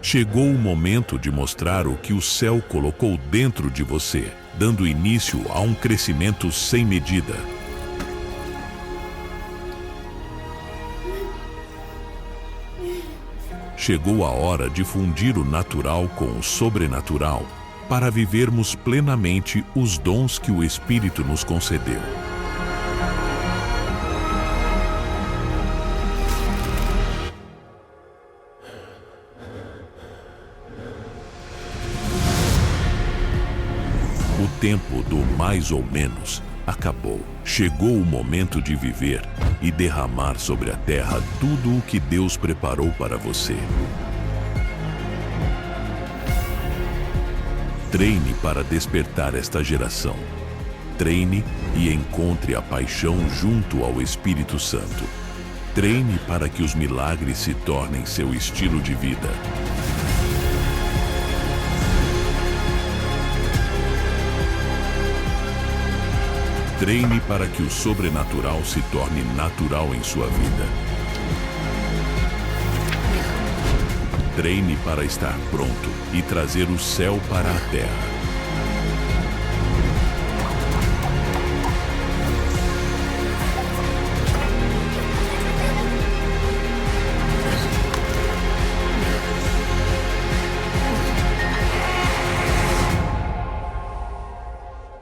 Chegou o momento de mostrar o que o céu colocou dentro de você, dando início a um crescimento sem medida. Chegou a hora de fundir o natural com o sobrenatural, para vivermos plenamente os dons que o Espírito nos concedeu. O tempo do mais ou menos acabou. Chegou o momento de viver e derramar sobre a terra tudo o que Deus preparou para você. Treine para despertar esta geração. Treine e encontre a paixão junto ao Espírito Santo. Treine para que os milagres se tornem seu estilo de vida. Treine para que o sobrenatural se torne natural em sua vida. Treine para estar pronto e trazer o céu para a terra.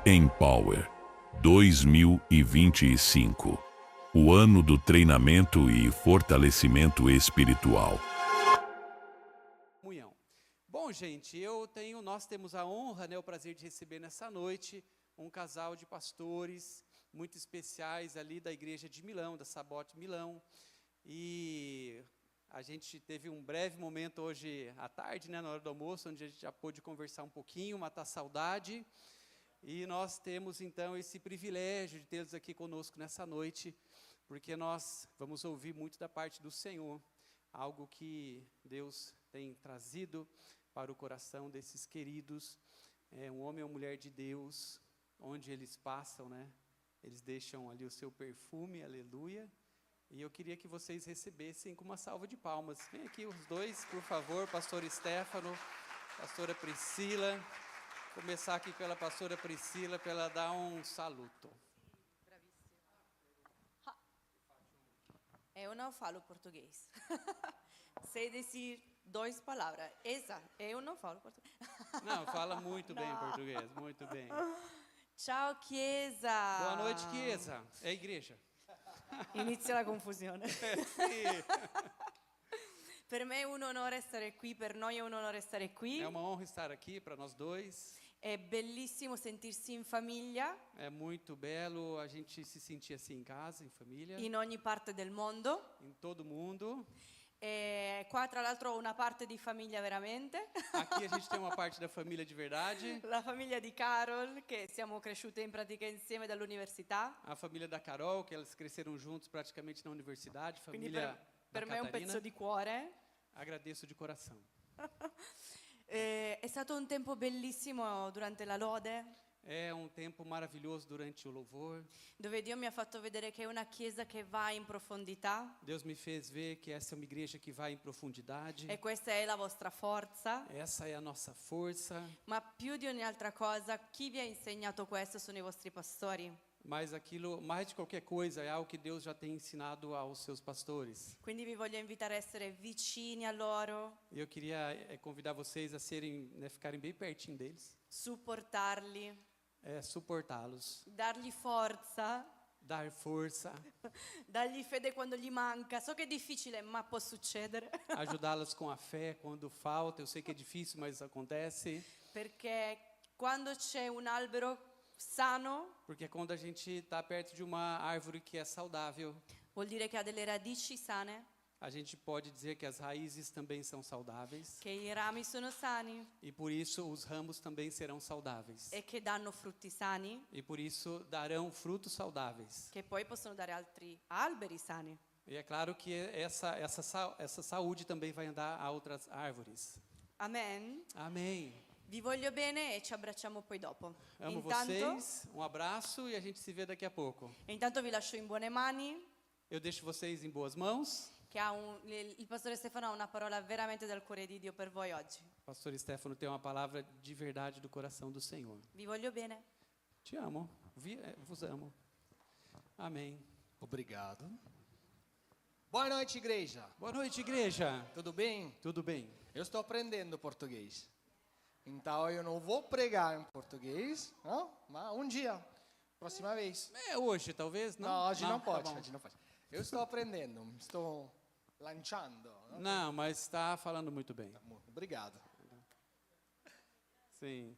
Empower 2025, o ano do treinamento e fortalecimento espiritual. Bom, gente, nós temos a honra, o prazer de receber nessa noite um casal de pastores muito especiais ali da igreja de Milão, da Sabote Milão. E a gente teve um breve momento hoje à tarde, na hora do almoço, onde a gente já pôde conversar um pouquinho, matar saudade. E nós temos, então, esse privilégio de tê-los aqui conosco nessa noite, porque nós vamos ouvir muito da parte do Senhor, algo que Deus tem trazido para o coração desses queridos, um homem ou mulher de Deus, onde eles passam, eles deixam ali o seu perfume, aleluia. E eu queria que vocês recebessem com uma salva de palmas. Vem aqui os dois, por favor, pastor Stefano, pastora Priscila. Começar aqui pela pastora Priscila, para ela dar um saluto. Eu não falo português. Sei dizer 2 palavras. Eu não falo português. Não, fala muito bem português, muito bem. Ciao Chiesa. Boa noite, Chiesa. É a igreja. Inizia la confusione. Sì. Per me è un onore stare qui, per noi è un onore stare qui. É uma honra estar aqui para nós dois. È bellissimo sentirsi in famiglia. É muito belo a gente se sentir assim em casa, em família. In ogni parte del mondo. Em todo mundo. E qua tra l'altro ho una parte di famiglia veramente. Aqui a gente tem uma parte da família de verdade. La famiglia di Carol, che siamo cresciute in pratica insieme dall'università. A família da Carol, que elas cresceram juntos praticamente na universidade. Família per me è un pezzo di cuore. Agradeço de coração. È stato un tempo bellissimo durante la lode. É um tempo maravilhoso durante o louvor. Dove Dio mi ha fatto vedere che è una chiesa che va in profondità. Deus me fez ver que essa é uma igreja que vai em profundidade. E questa è la vostra forza. Essa é a nossa força. Ma più di ogni altra cosa, chi vi ha insegnato questo sono i vostri pastori. Mas aquilo, mais de qualquer coisa, é algo que Deus já tem ensinado aos seus pastores. Quindi vi voglio invitare a essere vicini a loro. Eu queria convidar vocês a ficarem bem pertinho deles. Supportarli. Suportá-los. Dargli forza. Dar força. Dargli fede quando gli manca. So che è difficile, ma può succedere. Ajudá-los com a fé quando falta. Eu sei que é difícil, mas acontece. Perché quando c'è un albero sano, porque quando a gente está perto de uma árvore que é saudável, vuol dire che ha delle radici sane, a gente pode dizer que as raízes também são saudáveis, che i rami sono sani, e por isso os ramos também serão saudáveis, e che danno frutti sani, e por isso darão frutos saudáveis, che poi possono dare altri alberi sani. E é claro que essa saúde também vai andar a outras árvores. Amen. Amém. Vi voglio bene e ci abbracciamo poi dopo. Amo vocês, um abraço e a gente se vê daqui a pouco. Intanto vi lascio in buone mani. Eu deixo vocês em boas mãos. Il pastore Stefano ha una parola veramente dal cuore di Dio per voi oggi. O pastor Stefano tem uma palavra de verdade do coração do Senhor. Vi voglio bene. Te amo, vos amo. Amém. Obrigado. Boa noite, igreja. Boa noite, igreja. Tudo bem? Tudo bem? Eu estou aprendendo português. Então eu não vou pregar em português, não? Mas um dia, próxima vez. É hoje, talvez? Não, hoje não pode. Tá bom. Hoje não pode. Eu estou aprendendo, estou lanciando. Não, mas está falando muito bem. Obrigado. Sim.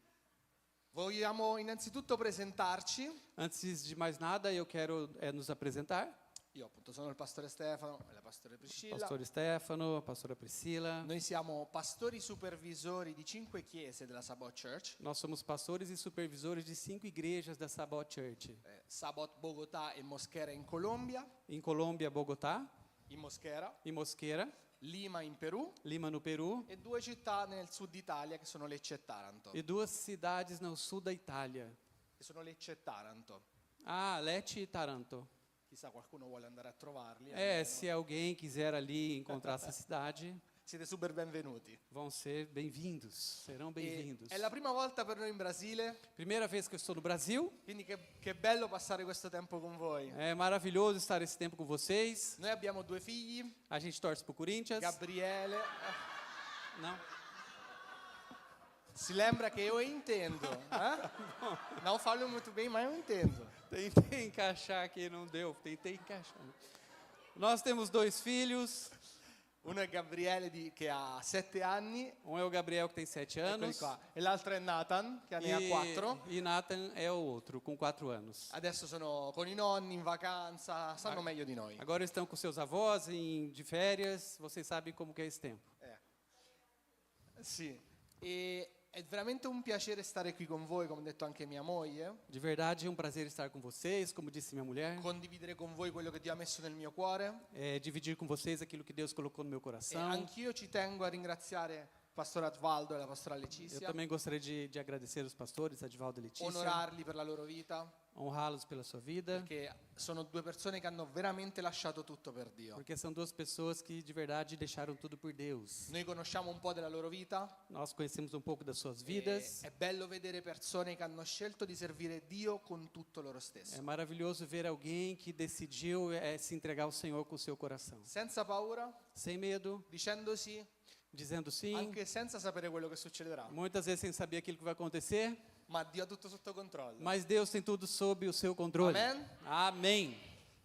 Vogliamo innanzitutto presentarci. Antes de mais nada, eu quero nos apresentar. Io appunto sono il pastore Stefano e la pastore Priscilla. Pastor Stefano, a pastora Priscila. Noi siamo pastori supervisori di 5 chiese della Sabot Church. Nós somos pastores e supervisores de 5 igrejas da Sabot Church. Sabot Bogotà e Mosquera in Colombia, Em Colômbia, Bogotá, in Mosquera, em Mosqueira, Lima in Perù Lima no Peru e 2 città nel sud Italia che sono Lecce e Taranto. e 2 cidades no sul da Itália. Che sono Lecce e Taranto. Ah, Lecce e Taranto. Chissà, qualcuno vuole andare a trovarli. Se alguém quiser ali encontrar essa cidade, Siete super benvenuti. vão ser bem-vindos, serão bem-vindos. È la prima volta per noi in Brasile, Primeira vez que eu estou no Brasil, quindi che bello passare questo tempo con voi. é maravilhoso estar esse tempo com vocês. Noi abbiamo 2 figli, A gente torce pro Corinthians. Gabriele. Não? Si lembra che io intendo. Não falo muito bem, mas eu entendo. Tentei encaixar aqui, não deu. Tentei encaixar. Nós temos 2 filhos. Uno è Gabriele che ha 7 anni, Um é o Gabriel, que tem 7 eccoli anos. qua, e l'altro è Nathan che ne ha 4. E Nathan é o outro, com 4 anos. Adesso sono con i nonni in vacanza, sanno meglio di noi. Agora estão com seus avós de férias. Vocês sabem como que é esse tempo. Sì, e è veramente un piacere stare qui con voi, come ha detto anche mia moglie, De verdade, é um prazer estar com vocês, como disse minha mulher. condividere con voi quello che Dio ha messo nel mio cuore. Dividir com vocês aquilo que Deus colocou no meu E coração. anch'io ci tengo a ringraziare il pastore Advaldo e la pastora Eu Letizia, também gostaria de agradecer os pastores, Advaldo e Letícia, onorarli per la loro vita, honrá-los pela sua vida, perché sono 2 persone che hanno veramente lasciato tutto per Dio. porque são 2 pessoas que de verdade deixaram tudo por Deus. Noi conosciamo un po' della loro vita. Nós conhecemos um pouco das suas E vidas. è bello vedere persone che hanno scelto di servire Dio con tutto loro É stesso, maravilhoso ver alguém que decidiu se entregar ao Senhor com o seu coração. senza paura, Sem medo, dicendo sì, dizendo sim, anche senza sapere quello che succederà. muitas vezes sem saber aquilo que vai acontecer, Ma Dio ha tutto sotto controllo. mas Deus tem tudo sob o seu controle. Amen. Amém.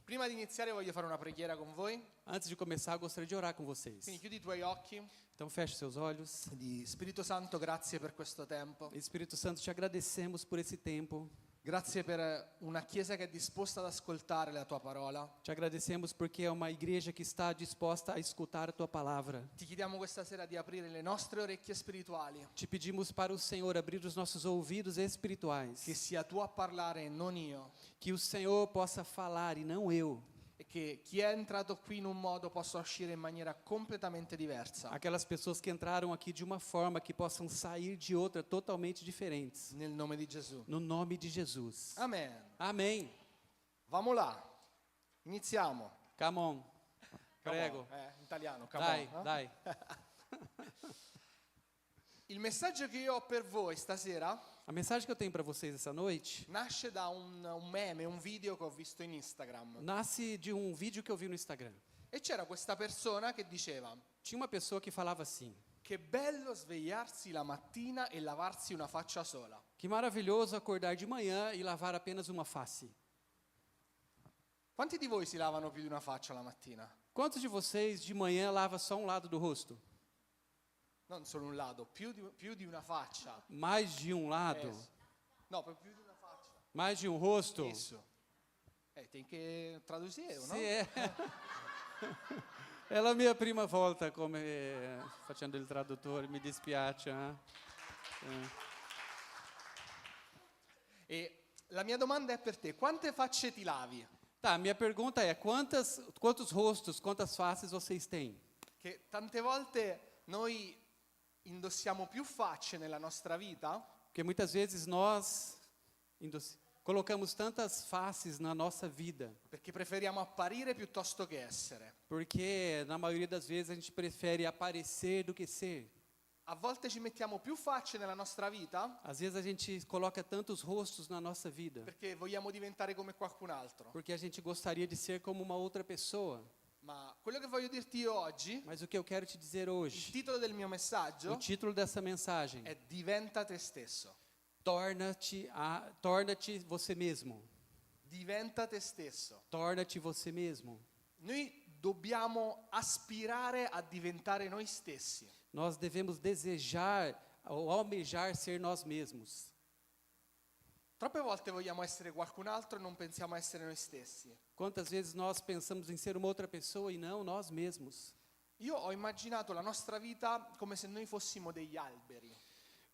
Prima di iniziare voglio fare una preghiera con voi. Antes de começar, gostaria de orar com vocês. Quindi chiudi i tuoi occhi. Então feche seus olhos. Di Spirito Santo, grazie per questo tempo. Espírito Santo, te agradecemos por esse tempo. Grazie per una chiesa che è disposta ad ascoltare la tua parola. Te agradecemos porque é uma igreja que está disposta a escutar a tua palavra. Ti chiediamo questa sera di aprire le nostre orecchie spirituali, Te pedimos para o Senhor abrir os nossos ouvidos espirituais. che sia tu a parlare e non io. Que o Senhor possa falar e não eu. E che chi è entrato qui in un modo possa uscire in maniera completamente diversa. Aquelas pessoas que entraram aqui de uma forma que possam sair de outra totalmente diferentes. Nel nome di Gesù. No nome de Jesus. Amen. Amém. Vamo là. Iniziamo. Come on. Come Prego. on, in italiano. Come Dai, on, eh? dai. Il messaggio che io ho per voi stasera A mensagem que eu tenho para vocês essa noite nasce da un meme, un video che ho visto in Instagram. nasce de um vídeo que eu vi no Instagram. E c'era questa persona che diceva: Tinha uma pessoa que falava assim: che bello svegliarsi la mattina e lavarsi una faccia sola. que maravilhoso acordar de manhã e lavar apenas uma face. Quanti di voi si lavano più di una faccia la mattina? Quantos de vocês de manhã lava só um lado do rosto? Non solo un lato, più di una faccia. Mais de um lado? No, più di una faccia. Mais de um rosto? Isso. Tem che tradurre, no? Se é. Ela, minha prima, volta come facendo il traduttore, mi dispiace. E la mia domanda è per te: quante facce ti lavi? Tá, minha pergunta é, quantos rostos, quantas faces vocês têm? Che tante volte noi indossiamo più facce nella nostra vita Porque muitas vezes nós Colocamos tantas faces na nossa vida, perché preferiamo apparire piuttosto che essere. porque na maioria das vezes a gente prefere aparecer do que ser. A volte ci mettiamo più facce nella nostra vita Às vezes a gente coloca tantos rostos na nossa vida, perché vogliamo diventare come qualcun altro. porque a gente gostaria de ser como uma outra pessoa. Ma quello che voglio dirti io oggi, Mas o que eu quero te dizer il hoje, titolo del mio o messaggio título dessa mensagem, è Diventa te stesso. torna-te você mesmo. Diventa te stesso. Torna-te você mesmo. Noi dobbiamo aspirare a diventare noi stessi. Nós devemos desejar ou almejar ser nós mesmos. Troppe volte vogliamo essere qualcun altro e non pensiamo a essere noi stessi. Quantas vezes nós pensamos em ser uma outra pessoa e não nós mesmos? Io ho immaginato la nostra vita come se noi fossimo degli alberi.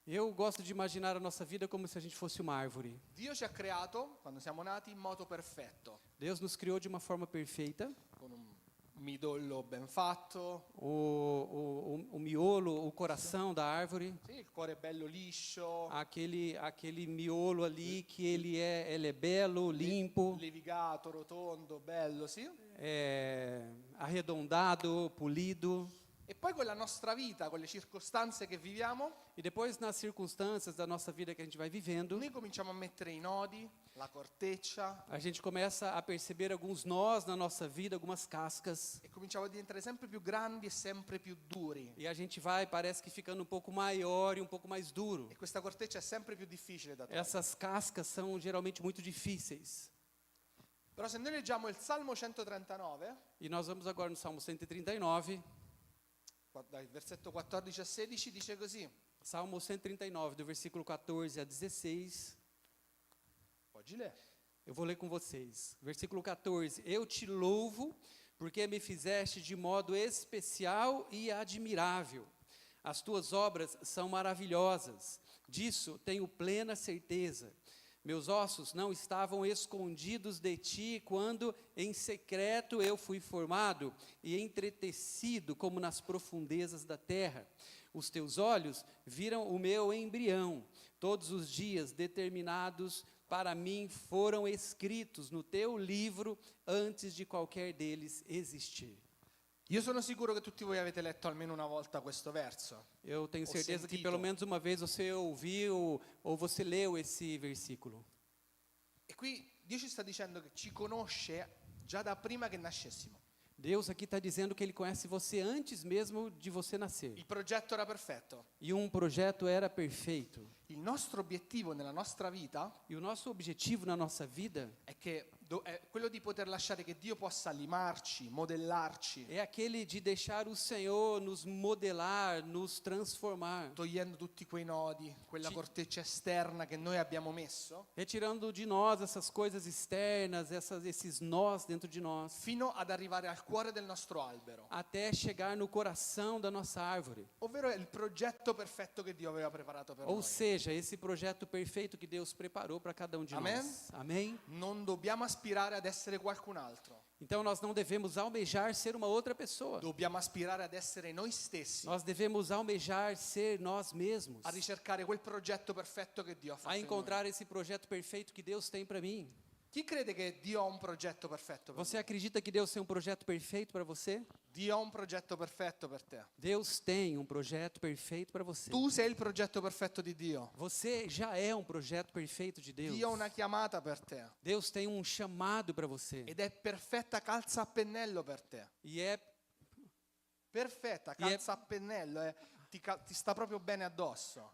Eu gosto de imaginar a nossa vida como se a gente fosse uma árvore. Dio ci ha creato, quando siamo nati, in modo perfetto, Deus nos criou de uma forma perfeita. con un midollo ben fatto, O miolo, o coração da árvore, sì, il cuore bello liscio, aquele miolo ali que ele é belo, limpo, levigato, rotondo, bello, sì. arredondado, polido. E poi con la nostra vita, con le circostanze che viviamo, E depois, nas circunstâncias da nossa vida que a gente vai vivendo, noi cominciamo a mettere i nodi, la corteccia, a gente começa a perceber alguns nós na nossa vida, algumas cascas. e cominciamo a diventare sempre più grandi e sempre più duri. E a gente vai, parece que ficando um pouco maior e um pouco mais duro. E questa corteccia è sempre più difficile da togliere. Essas cascas são geralmente muito difíceis. Però se noi leggiamo il Salmo 139, E nós vamos agora no Salmo 139. dal versetto 14 a 16, dice così. Salmo 139, do versículo 14 a 16. Pode ler. Eu vou ler com vocês. Versículo 14. Eu te louvo, porque me fizeste de modo especial e admirável. As tuas obras são maravilhosas. Disso tenho plena certeza. Meus ossos não estavam escondidos de ti quando em secreto eu fui formado e entretecido como nas profundezas da terra. Os teus olhos viram o meu embrião. Todos os dias determinados para mim foram escritos no teu livro antes de qualquer deles existir. Io sono sicuro che tutti voi avete letto almeno una volta questo verso. Eu tenho Ou certeza que sentido. pelo menos uma vez você ouviu ou você leu esse versículo. E qui Dio ci sta dicendo che ci conosce già da prima che nascessimo. Deus aqui está dizendo que Ele conhece você antes mesmo de você nascer. Il progetto era perfetto. E um projeto era perfeito. Il nostro obiettivo nella nostra vita E o nosso objetivo na nossa vida è quello di poter lasciare che Dio possa limarci, modellarci, é aquele de deixar o Senhor nos modelar, nos transformar, togliendo tutti quei nodi, quella Ci- corteccia esterna che noi abbiamo messo, retirando de nós essas coisas externas, esses nós dentro de nós, fino ad arrivare al cuore del nostro albero, até chegar no coração da nossa árvore. ovvero è il progetto perfetto che Dio aveva preparato per Ou noi. seja, esse projeto perfeito que Deus preparou para cada um de Amém? nós. Amém? Non dobbiamo aspirare ad essere qualcun altro, Então nós não devemos almejar ser uma outra pessoa. dobbiamo aspirare ad essere noi stessi, Nós devemos almejar ser nós mesmos. a ricercare quel progetto perfetto che Dio ha fatto A in noi. encontrar esse projeto perfeito que Deus tem para mim. Chi crede che Dio ha un progetto perfetto per Você voi? acredita que Deus tem um projeto perfeito para você? Dio ha un progetto perfetto per te. Deus tem um projeto perfeito para você. Tu sei il progetto perfetto di Dio. Você já é um projeto perfeito de Deus. Dio ha una chiamata per te Deus tem um chamado para você. ed è perfetta calza a pennello per te. E é Perfetta calza a pennello, ti sta proprio bene addosso.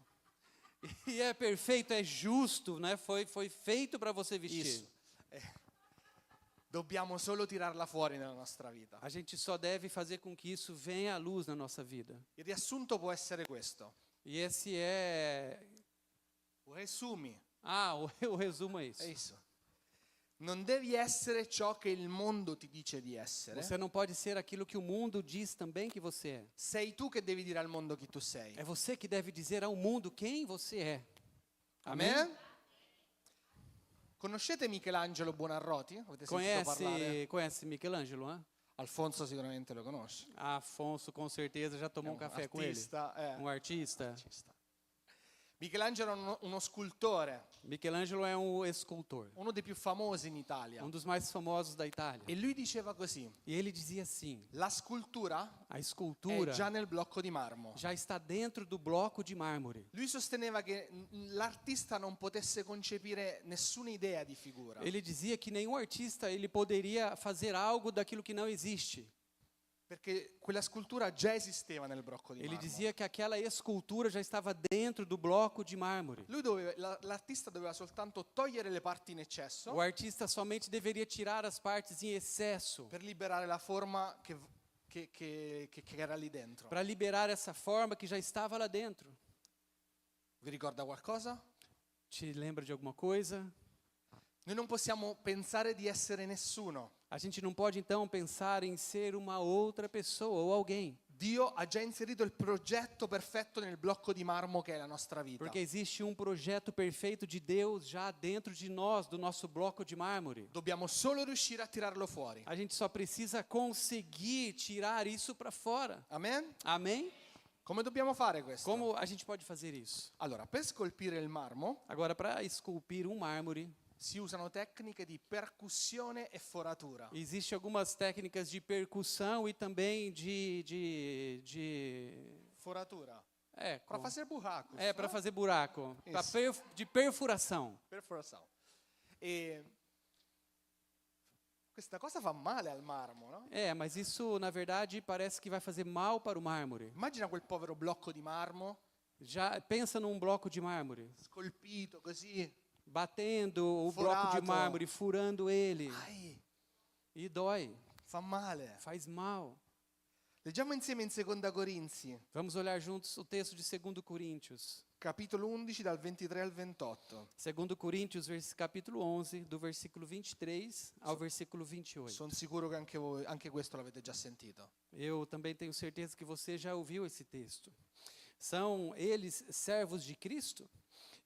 perfeito, é justo, né? Foi feito para você vestir. Isso. Dobbiamo solo tirarla fuori nella nostra vita. A gente só deve fazer com que isso venha à luz na nossa vida. Il riassunto può essere questo. E esse é... O resumi o resumo é isso. è isso. Non devi essere ciò che il mondo ti dice di essere. Você não pode ser aquilo que o mundo diz também que você é. Sei tu che devi dire al mondo chi tu sei. É você que deve dizer ao mundo quem você é. Amém? Amen? Conoscete Michelangelo Buonarroti? Avete sentito parlare? Conhece Michelangelo, hein? Alfonso sicuramente lo conosce. Afonso com certeza já tomou um café com ele. Artista, Um artista. artista. Michelangelo è uno scultore, Michelangelo é um escultor, uno dei più famosi in Italia. um dos mais famosos da Itália. E lui diceva così: E ele dizia assim: la scultura a è escultura già nel blocco di marmo. já está dentro do bloco de mármore. Lui sosteneva che l'artista non potesse concepire nessuna idea di figura, Ele dizia que nenhum artista ele poderia fazer algo daquilo que não existe. perché quella scultura già esisteva nel blocco di Ele marmo. dizia que aquela escultura já estava dentro do bloco de mármore. L'artista doveva soltanto togliere le parti in eccesso O artista somente deveria tirar as partes em excesso per liberare la forma che era lì dentro. para liberar essa forma que já estava lá dentro. Vi ricorda qualcosa? Te lembra de alguma coisa? Noi non possiamo pensare di essere nessuno. A gente não pode então pensar em ser uma outra pessoa ou alguém, Dio ha già inserito il progetto perfetto nel blocco di marmo che è la nostra vita. porque existe um projeto perfeito de Deus já dentro de nós, do nosso bloco de mármore. Dobbiamo solo riuscire a tirarlo fuori. A gente só precisa conseguir tirar isso para fora. Amen? Amém? Come dobbiamo fare questo? Como a gente pode fazer isso? Allora, per scolpire il marmo Agora, para esculpir um mármore, si usano tecniche di percussione e foratura. existem algumas técnicas de percussão e também Foratura. para Para fazer buracos. para fazer buraco, Isso. de perfuração. Perforação. E questa cosa fa male al marmo, no? Mas isso na verdade parece que vai fazer mal para o mármore. Immagina quel povero blocco di marmo Já pensa num bloco de mármore, scolpito così. batendo o bloco de Furado. mármore, furando ele, Ai, e dói, fa male. faz mal. Leggiamo insieme in Seconda Corinzi, Vamos olhar juntos o texto de 2 Coríntios. capitolo 11 dal 23 al 28. 2 Coríntios, capítulo 11, do versículo 23 ao versículo 28. Sono sicuro che anche voi, anche questo l'avete già sentito. Eu também tenho certeza que você já ouviu esse texto. São eles servos de Cristo?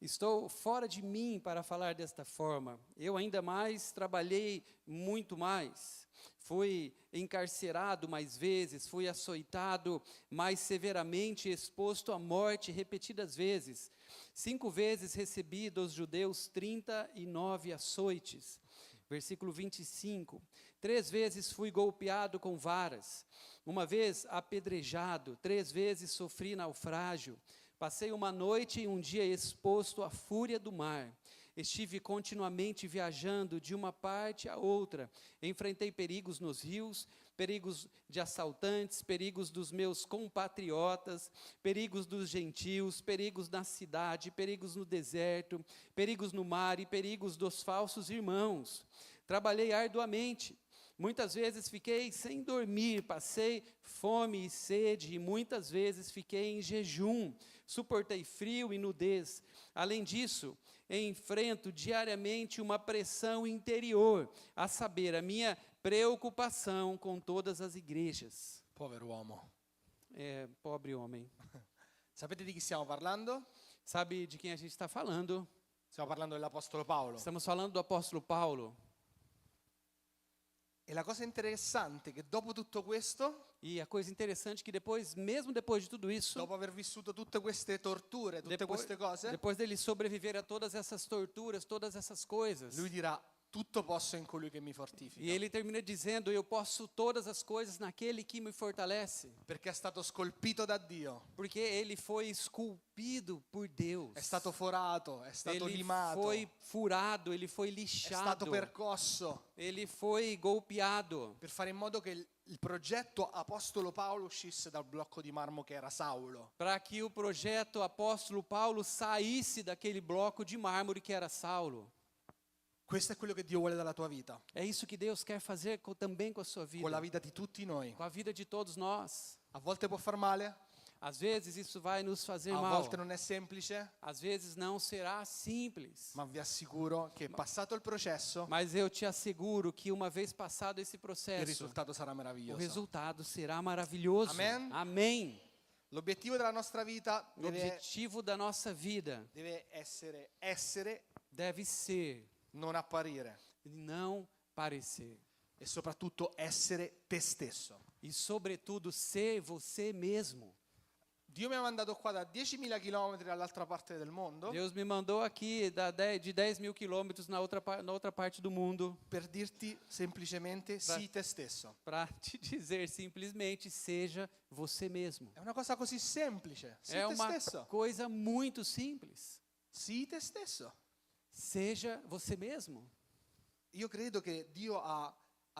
Estou fora de mim para falar desta forma. Eu ainda mais trabalhei muito mais. Fui encarcerado mais vezes, fui açoitado mais severamente, exposto à morte repetidas vezes. 5 vezes recebi dos judeus 39 açoites. Versículo 25. 3 vezes fui golpeado com varas. 1 vez apedrejado. 3 vezes sofri naufrágio. Passei uma noite e um dia exposto à fúria do mar. Estive continuamente viajando de uma parte a outra. Enfrentei perigos nos rios, perigos de assaltantes, perigos dos meus compatriotas, perigos dos gentios, perigos na cidade, perigos no deserto, perigos no mar e perigos dos falsos irmãos. Trabalhei arduamente. Muitas vezes fiquei sem dormir, passei fome e sede, e muitas vezes fiquei em jejum, suportei frio e nudez. Além disso, enfrento diariamente uma pressão interior, a saber, a minha preocupação com todas as igrejas. Povero uomo. Pobre homem. Sapete di chi stiamo parlando? Sabe de quem a gente está falando? Stiamo parlando dell'Apostolo Paolo. Estamos falando do apóstolo Paulo. E la cosa interessante è che dopo tutto questo, E a coisa interessante é que depois, mesmo depois de tudo isso, dopo aver vissuto tutte queste torture, tutte queste cose, depois dele sobreviver a todas essas torturas, todas essas coisas, lui dirà: tutto posso in colui che mi fortifica. e ele termina dizendo: eu posso todas as coisas naquele que me fortalece, Perché è stato scolpito da Dio, porque ele foi esculpido por Deus, è stato forato, è stato ele limato, foi furado, ele foi è lixado, stato percosso, ele foi golpeado, per fare in modo che il progetto Apostolo Paolo uscisse dal blocco di marmo che era Saulo. para que o projeto apóstolo Paulo saísse daquele bloco de mármore que era Saulo. Questo è quello che Dio vuole dalla tua vita, É isso que Deus quer fazer também com a sua vida, con la vita di tutti noi. com a vida de todos nós. A volte può far male, Às vezes isso vai nos fazer a mal, volte non è semplice, às vezes não será simples. ma vi assicuro che passato il processo, Mas eu te asseguro que uma vez passado esse il processo, risultato sarà o meraviglioso. resultado será maravilhoso. Amém? Amém. L'obiettivo della nostra vita O objetivo da nossa vida deve essere, deve ser non apparire, não parecer. e soprattutto essere te stesso. E, sobretudo, ser você mesmo. Dio mi ha mandato qua da 10.000 chilometri dall'altra parte del mondo Deus me mandou aqui de 10 mil quilômetros na outra parte do mundo per dirti semplicemente sii te stesso. para te dizer simplesmente, seja você mesmo. È una cosa così semplice. Sii É te uma stesso. coisa muito simples. Sii te stesso. Seja você mesmo. Io credo che Dio ha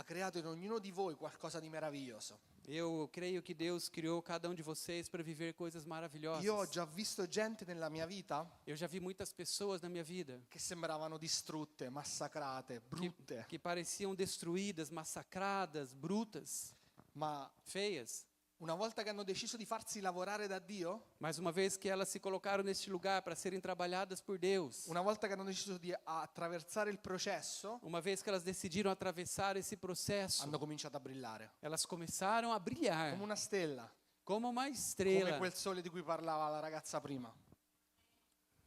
creato in ognuno di voi qualcosa di meraviglioso. Eu creio que Deus criou cada um de vocês para viver coisas maravilhosas. Io ho già visto gente nella mia vita Eu já vi muitas pessoas na minha vida che sembravano distrutte, massacrate, brutte, que pareciam destruídas, massacradas, brutas, ma feias. una volta che hanno deciso di farsi lavorare da Dio, Mas uma vez que elas se colocaram neste lugar para serem trabalhadas por Deus, una volta che hanno deciso di attraversare il processo, uma vez que elas decidiram atravessar esse processo, hanno cominciato a brillare. elas começaram a brilhar Come una stella, como uma come estrela, quel sole di cui parlava la ragazza prima.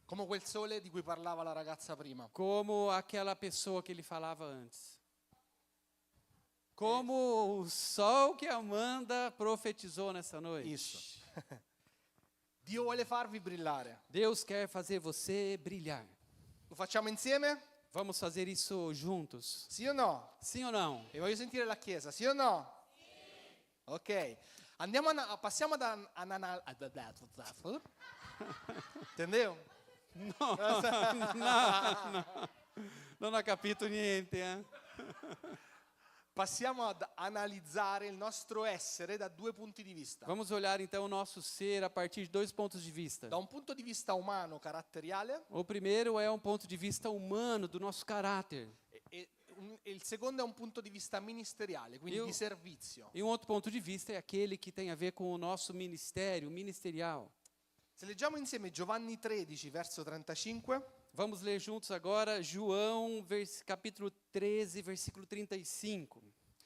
Come quel sole di cui parlava la ragazza prima. como aquela pessoa que ele falava antes. Como o sol que Amanda profetizou nessa noite. Isso. Dio vuole farvi brillare. Deus quer fazer você brilhar. Lo facciamo insieme? Vamos fazer isso juntos? Sì o no? Sim ou não? E voglio sentire la chiesa, sì o no? Sì. Ok. Passiamo ad Entendeu? Non ho capito niente. Passiamo ad analizzare il nostro essere da due punti di vista. Vamos olhar então o nosso ser a partir de dois pontos de vista. Da un punto di vista umano, caratteriale, O primeiro é um ponto de vista humano do nosso caráter. e il secondo è un punto di vista ministeriale, quindi di servizio. E um outro ponto de vista é aquele que tem a ver com o nosso ministério, ministerial. Se leggiamo insieme Giovanni 13, verso 35, Vamos ler juntos agora João, capítulo 13, versículo 35.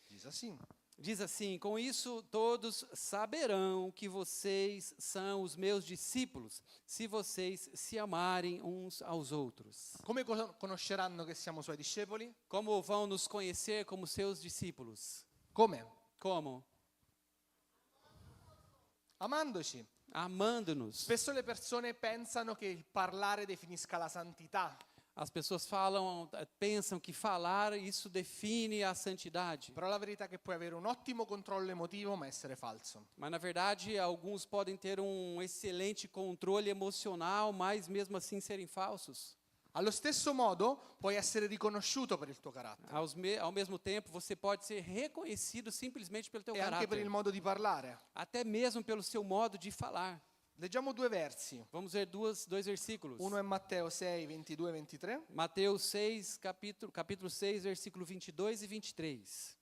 dice assim: Diz assim: com isso todos saberão que vocês são os meus discípulos, se vocês se amarem uns aos outros. come conosceranno che siamo suoi discepoli? Como vão nos conhecer como seus discípulos? Come? Como? Amandoci. Amando-nos. Spesso le persone pensano che il parlare definisca la santità, As pessoas pensam que falar isso define a santidade. però la verità è che puoi avere un ottimo controllo emotivo ma essere falso. Mas na verdade, alguns podem ter um excelente controle emocional, mas mesmo assim serem falsos. Allo stesso modo puoi essere riconosciuto per il tuo carattere Ao mesmo tempo, você pode ser reconhecido simplesmente pelo teu e anche per il caráter, modo di parlare. até mesmo pelo seu modo de falar. Leggiamo due versi. Vamos ver dois versículos. Uno è Matteo 6, 22 e 23. Mateus 6, capítulo 6, versículo 22 e 23.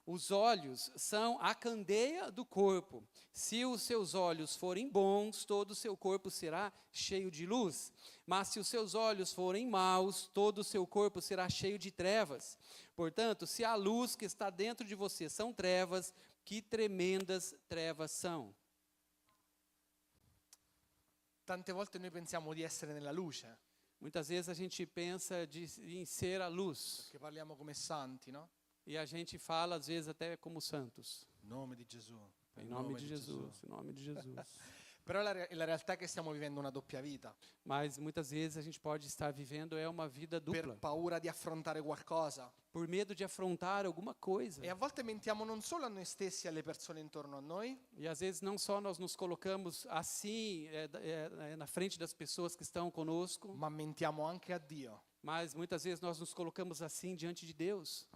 Os olhos são a candeia do corpo. Se os seus olhos forem bons, todo o seu corpo será cheio de luz. Mas se os seus olhos forem maus, todo o seu corpo será cheio de trevas. Portanto, se a luz que está dentro de você são trevas, que tremendas trevas são. Tante volte noi pensiamo di essere nella luce, Muitas vezes a gente pensa em ser a luz. che parliamo come santi, no? E a gente fala, às vezes, até como santos. In nome di Gesù. Em nome de Jesus, em nome de Jesus. Però la realtà è che stiamo vivendo una doppia vita, Mas muitas vezes a gente pode estar vivendo uma vida per dupla, paura di affrontare qualcosa. por medo de afrontar alguma coisa. E a volte mentiamo non solo a noi stessi e alle persone intorno a noi, E às vezes não só nós nos colocamos assim na frente das pessoas que estão conosco, ma mentiamo anche a Dio. mas muitas vezes nós nos colocamos assim diante de Deus.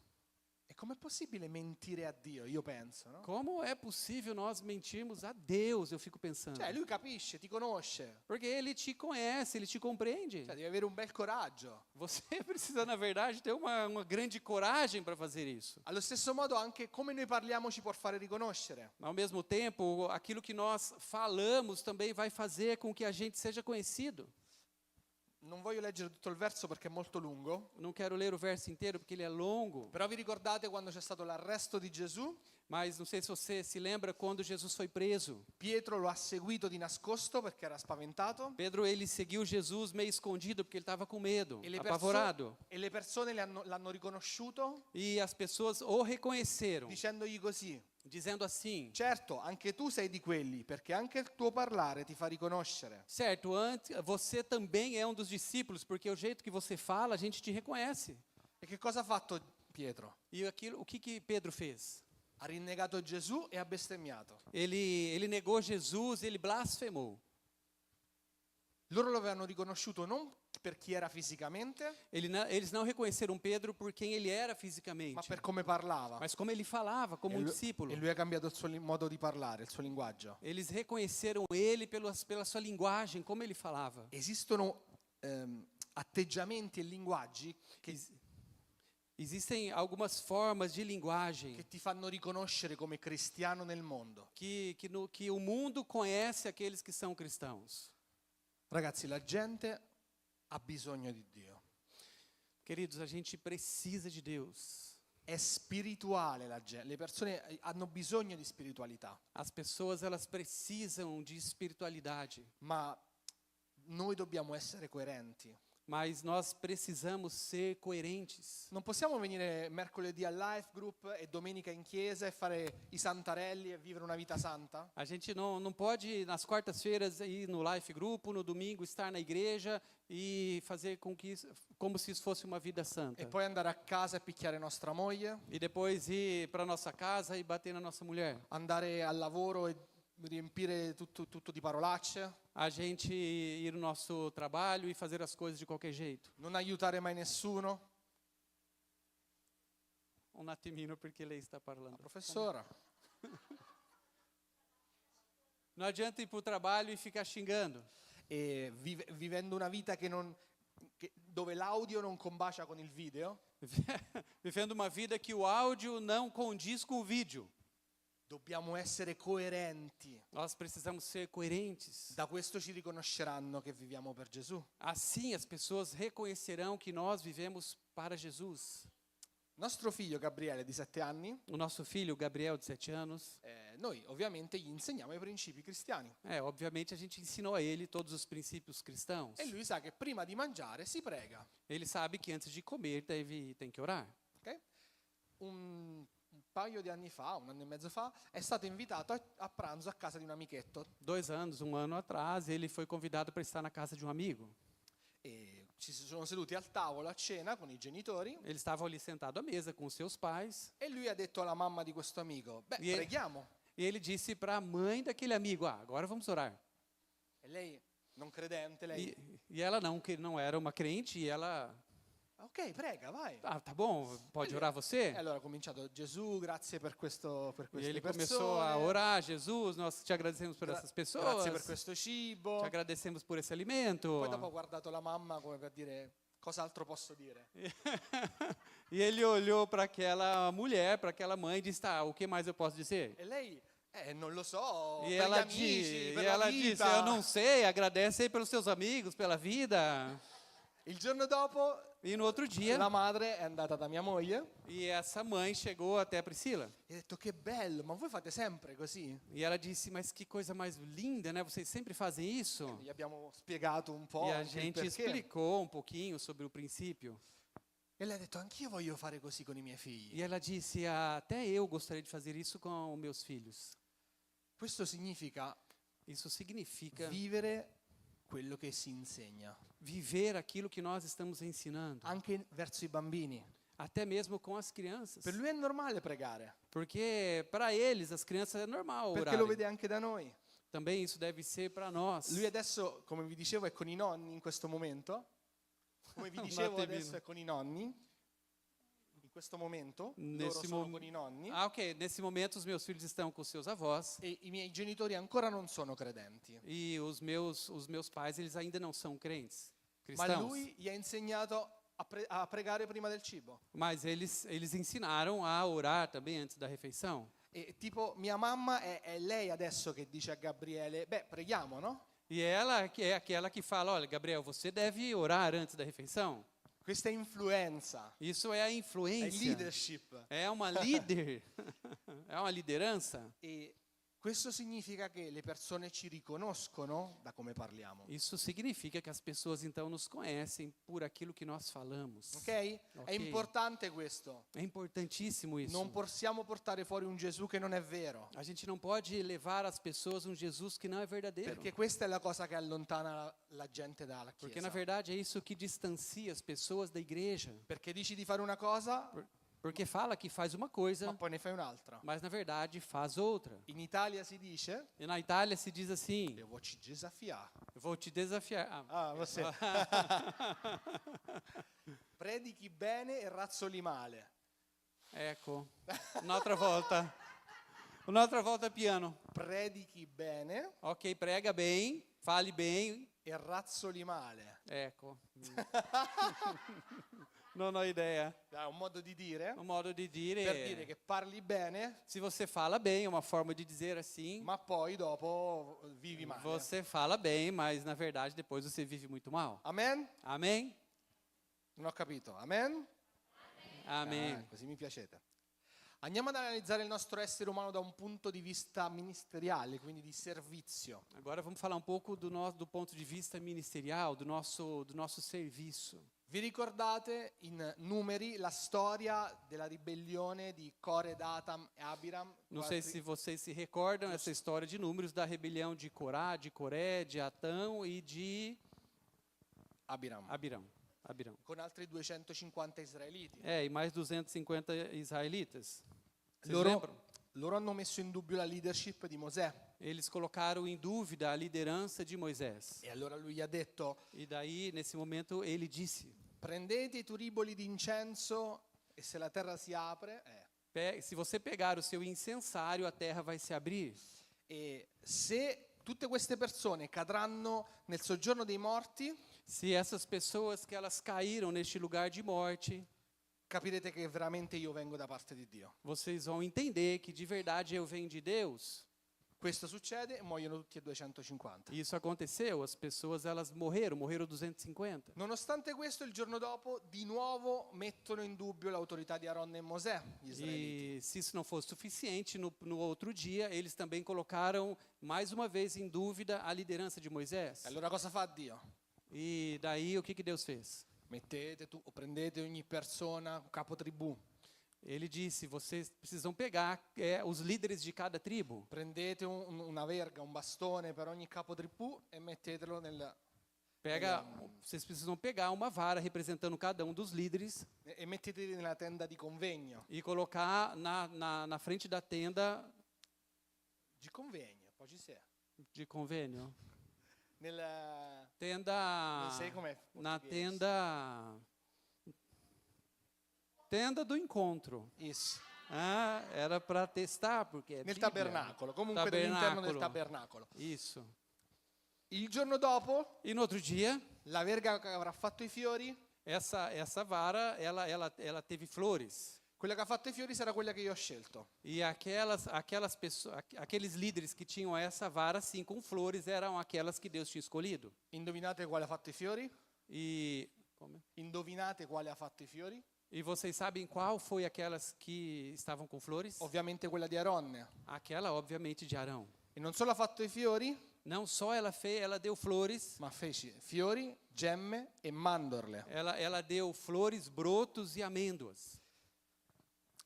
E com'è possibile mentire a Dio? Io penso, no? Como é possível nós mentirmos a Deus, eu fico pensando. Cioè, lui capisce, ti conosce. Porque Ele te conhece, Ele te compreende. Cioè, devi avere un bel coraggio. Você precisa, na verdade, ter uma grande coragem para fazer isso. Allo stesso modo, anche come noi parliamo ci può fare riconoscere. Ao mesmo tempo, aquilo que nós falamos também vai fazer com que a gente seja conhecido. Non voglio leggere tutto il verso perché è molto lungo, Não quero ler o verso inteiro porque ele é longo, però vi ricordate quando c'è stato l'arresto di Gesù? mas não sei se você se lembra quando Jesus foi preso. Pietro lo ha seguito di nascosto perché era spaventato Pedro, ele seguiu Jesus meio escondido porque ele estava com medo, e apavorado. le persone l'hanno riconosciuto E as pessoas o reconheceram, dicendogli così: dizendo assim: certo, anche tu sei di quelli, perché anche il tuo parlare ti fa riconoscere. certo, você também é um dos discípulos, porque o jeito que você fala, a gente te reconhece. E che cosa ha fatto Pietro? E aquilo, o que Pedro fez? Ha rinnegato Gesù e ha bestemmiato. Ele negou Jesus, ele blasfemou. Loro lo avevano riconosciuto non per chi era fisicamente, Eles não reconheceram Pedro por quem ele era ma fisicamente, per come parlava. mas como ele falava, como E um lui, discípulo. e lui ha cambiato il suo modo di parlare, il suo linguaggio. Eles reconheceram ele pela sua linguagem, como ele falava. Esistono atteggiamenti e linguaggi che Existem algumas formas de linguagem ti fanno riconoscere come cristiano nel mondo. que o mundo conhece aqueles que são cristãos. Ragazzi, la gente ha bisogno di Dio. Queridos, a gente precisa de Deus. È spirituale la gente, le persone hanno bisogno di spiritualità, As pessoas, elas precisam de espiritualidade, ma noi dobbiamo essere coerenti. mas nós precisamos ser coerentes. Non possiamo venire mercoledì al Life Group e domenica in chiesa e fare i santarelli e vivere una vita santa. A gente não pode, nas quartas-feiras, ir no Life Grupo, no domingo, estar na igreja e fazer como se isso fosse uma vida santa. E poi andare a casa e picchiare nostra moglie, E depois ir para nossa casa e bater na nossa mulher. andare al lavoro e riempire tutto di parolacce, A gente ir no nosso trabalho e fazer as coisas de qualquer jeito. non aiutare mai nessuno. Um attimino perché lei está parlando. Professora, Não adianta ir para o trabalho e ficar xingando. e vivendo una vita dove l'audio non combacia con il video, Vivendo uma vida que o áudio não condiz com o vídeo. dobbiamo essere coerenti. Nós precisamos ser coerentes. Da questo ci riconosceranno che viviamo per Gesù. Assim as pessoas reconhecerão que nós vivemos para Jesus. Nostro figlio Gabriele di 7 anni, O nosso filho, Gabriel, de 7 anos, noi ovviamente gli insegniamo i principi cristiani. obviamente a gente ensinou a ele todos os princípios cristãos. E lui sa che prima di mangiare si prega. Ele sabe que antes de comer tem que orar. Ok? Un paio di anni fa, un anno e mezzo fa, è stato invitato a pranzo a casa di un amichetto. 2 anos, 1 ano atrás, ele foi convidado para estar na casa de um amigo. E ci si sono seduti al tavolo a cena con i genitori Ele estava ali sentado à mesa com os seus pais. e lui ha detto alla mamma di questo amico, beh, E- preghiamo. E ele disse para a mãe daquele amigo: agora vamos orar. E lei, non credente, lei, E ela que não era uma crente, e ela: ok, prega, vai. tá bom, pode orar você? E allora ha cominciato, Gesù, grazie per E queste ele persone. começou a orar: Jesus, nós te agradecemos por essas pessoas, Grazie per questo cibo. te agradecemos por esse alimento. Poi dopo ho guardato la mamma come per dire, cos'altro posso dire? E ele olhou para aquela mulher, para aquela mãe, e disse: tá, o que mais eu posso dizer? E lei, non lo so, E per gli ela, amici, per la ela disse: vita. eu não sei, agradece aí pelos seus amigos, pela vida. Il giorno dopo E no outro dia, la madre è andata da mia moglie e essa mãe chegou até a Priscila. e ha detto che bello, ma voi fate sempre così? E ela disse: mas que coisa mais linda, né? Vocês sempre fazem isso? Gli abbiamo spiegato un po' E a anche il gente perché. explicou um pouquinho sobre o princípio. E lei ha detto, anch'io voglio fare così con i miei figli. E ela disse: até eu gostaria de fazer isso com os meus filhos. Questo significa Isso significa vivere quello che si insegna, viver aquilo que nós estamos ensinando, anche verso i bambini. até mesmo com as crianças. Per lui è normale pregare, Porque para eles, as crianças, é normal perché lo orarem. vede anche da noi. Também isso deve ser para nós. Lui adesso, come vi dicevo, è con i nonni in questo momento. Come vi dicevo, attimino. adesso è con i nonni. In questo momento, loro Nesse sono mom- con i nonni. Ah, ok. Nesse momento, os meus filhos estão com seus avós. E i miei genitori ancora non sono credenti. E os meus pais, eles ainda não são crentes, Ma cristãos. lui gli ha insegnato a pregare prima del cibo. Mas eles ensinaram a orar também antes da refeição. E tipo, mia mamma è lei adesso che dice a Gabriele, beh, preghiamo, no? E ela que é aquela que fala: olha, Gabriel, você deve orar antes da refeição. Questa è influenza, Isso é a è influência. leadership. É uma líder. É uma liderança. E Questo significa che le persone ci riconoscono da come parliamo. Isso significa que as pessoas então nos conhecem por aquilo que nós falamos. Ok? È importante questo. É importantíssimo isso. Non possiamo portare fuori un Gesù che non è vero. A gente não pode levar às pessoas Jesus que não é verdadeiro. Perché questa è la cosa che allontana la gente dalla Porque na Chiesa. verdade é isso que distancia as pessoas da igreja. Perché dici di fare una cosa, Porque fala que faz uma coisa, ma poi ne fai un'altra. mas na verdade faz outra. In Italia si dice, E na Itália se diz assim: devo ci desafiare. eu vou te desafiar. Ah, você. Predichi bene e razzoli male. Ecco, un'altra volta. Un'altra volta piano. Predichi bene Ok, prega bem, fale bem. e razzoli male. Ecco. Non ho idea. È un modo di dire Um modo de per dire dire. che parli bene, Se você fala bem, é uma forma de dizer assim. ma poi dopo vivi male. Você fala bem, mas na verdade depois você vive muito mal. Amen? Amém? Non ho capito. Amen? Amém. Così mi piacete. Andiamo ad analizzare il nostro essere umano da un punto di vista ministeriale, quindi di servizio. Agora vamos falar um pouco do ponto de vista ministerial, do nosso serviço. Vi ricordate in Numeri la storia della ribellione di Core, Datam e Abiram? Não sei se vocês se recordam essa história de Números da rebelião de Corá, de Coré, de Atão e de Abiram. Abirão. Con altri 250 israeliti. E mais 250 israelitas. Vocês Loro, lembram? loro hanno messo in dubbio la leadership di Mosè. Eles colocaram em dúvida a liderança de Moisés. E allora lui gli ha detto, E daí, nesse momento, ele disse: prendete i turiboli di incenso e se la terra si apre, Se você pegar o seu incensário, a terra vai se abrir. e se tutte queste persone cadranno nel soggiorno dei morti, Se essas pessoas que elas caíram neste lugar de morte, capirete che veramente io vengo da parte di Dio. vocês vão entender que de verdade eu venho de Deus. Questo succede e muoiono tutti e 250. E isso aconteceu, as pessoas elas morreram 250. Nonostante questo, il giorno dopo di nuovo mettono in dubbio l'autorità di Aaron e Mosè, gli israeliti. E se isso não fosse suficiente, no outro dia eles também colocaram mais uma vez em dúvida a liderança de Moisés. E allora cosa fa Dio? E daí o que Deus fez? Prendete ogni persona, un capo tribù, Ele disse: vocês precisam pegar os líderes de cada tribo. prendete una verga, un bastone per ogni capo tribù e mettetelo Vocês precisam pegar uma vara representando cada um dos líderes e metteteli nella tenda di convegno. e colocar na frente da tenda Di convegno, poi ci sei. de convênio. Non Tenda. sei com'è Na portoghese. Tenda do encontro. Isso. Ah, era para testar, porque é Nel Bíblia. tabernacolo, comunque all'interno del tabernacolo. Isso. Il giorno dopo, E no outro dia, la verga che avrà fatto i fiori, essa vara, ela teve flores. quella che ha fatto i fiori sarà quella che io ho scelto. E aquelas pessoas, aqueles líderes que tinham essa vara, sim, com flores, eram aquelas que Deus tinha escolhido. Indovinate quale ha fatto i fiori? E como é? Indovinate quale ha fatto i fiori? E vocês sabem qual foi aquelas que estavam com flores? Ovviamente quella di Aronne. Aquela, obviamente, de Arão. E non solo ha fatto i fiori, Não só ela deu flores, ma fece fiori, gemme e mandorle. ela deu flores, brotos e amêndoas.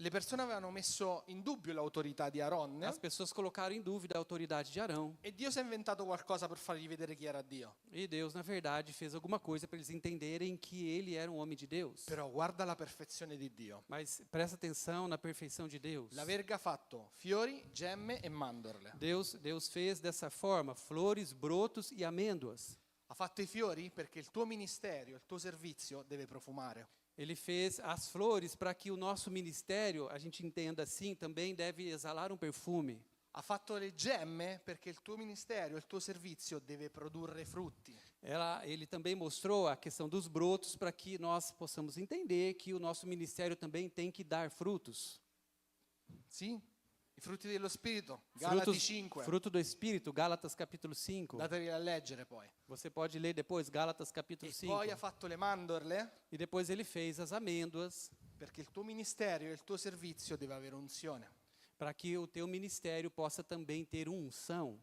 Le persone avevano messo in dubbio l'autorità di Aronne As pessoas colocaram em dúvida a autoridade de Arão. e Dio si è inventato qualcosa per fargli vedere chi era Dio. E Deus, na verdade, fez alguma coisa para eles entenderem que ele era um homem de Deus. Però guarda la perfezione di Dio. Mas presta atenção na perfeição de Deus. La verga ha fatto fiori, gemme e mandorle. Deus fez dessa forma flores, brotos e amêndoas. Ha fatto i fiori perché il tuo ministero, il tuo servizio deve profumare. Ele fez as flores para que o nosso ministério, a gente entenda assim, também deve exalar um perfume. Ha fatto le gemme perché il tuo ministero, il tuo servizio deve produrre frutti. Ele também mostrou a questão dos brotos para que nós possamos entender que o nosso ministério também tem que dar frutos. Sì? I frutti dello Spirito, Galati 5. Fruto do Espírito, Gálatas capítulo 5. Dateli a leggere poi. Você pode ler depois, Gálatas capítulo E 5. poi ha fatto le mandorle E depois ele fez as amêndoas, perché il tuo ministero e il tuo servizio deve avere unzione. para que o teu ministério possa também ter unção.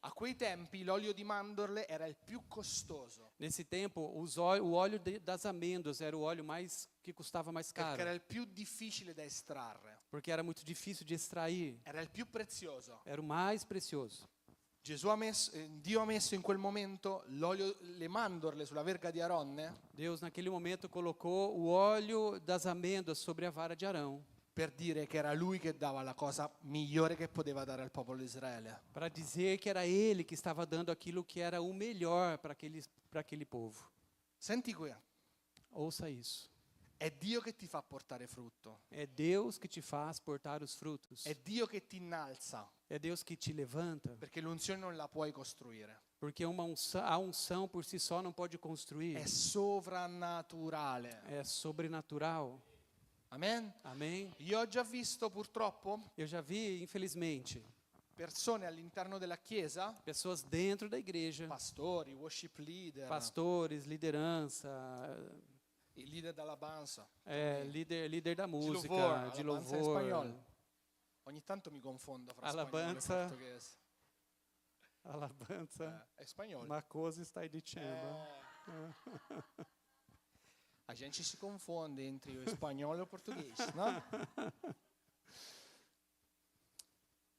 A quei tempi l'olio di mandorle era il più costoso, Nesse tempo, o óleo das amêndoas era o óleo que custava mais perché caro, era il più difficile da estrarre, porque era muito difícil de extrair. era il più prezioso. Era o mais precioso. Dio ha messo in quel momento le mandorle sulla verga di Aronne Deus, naquele momento, colocou o óleo das amêndoas sobre a vara de Arão, per dire che era lui che dava la cosa migliore che poteva dare al popolo di Israele. para dizer que era ele que estava dando aquilo que era o melhor para aquele povo. Senti qui, Ouça isso. è Dio che ti fa portare frutto, É Deus que te faz portar os frutos. è Dio che ti innalza, É Deus que te levanta, perché l'unzione non la puoi costruire, porque a unção por si só não pode construir. è sovrannaturale. É sobrenatural. Amen? Amém? Io ho già visto purtroppo Eu já vi, infelizmente, persone all'interno della chiesa, pessoas dentro da igreja, pastori, worship leader, pastores, liderança, il leader d'alabanza, líder da música, louvor, de alabanza in louvor, spagnolo. Ogni tanto mi confondo fra spagnolo e Alabanza. portoghese. alabanza, È spagnolo. uma coisa está dicendo. A gente si confonde entre o spagnolo e o portoghese, no?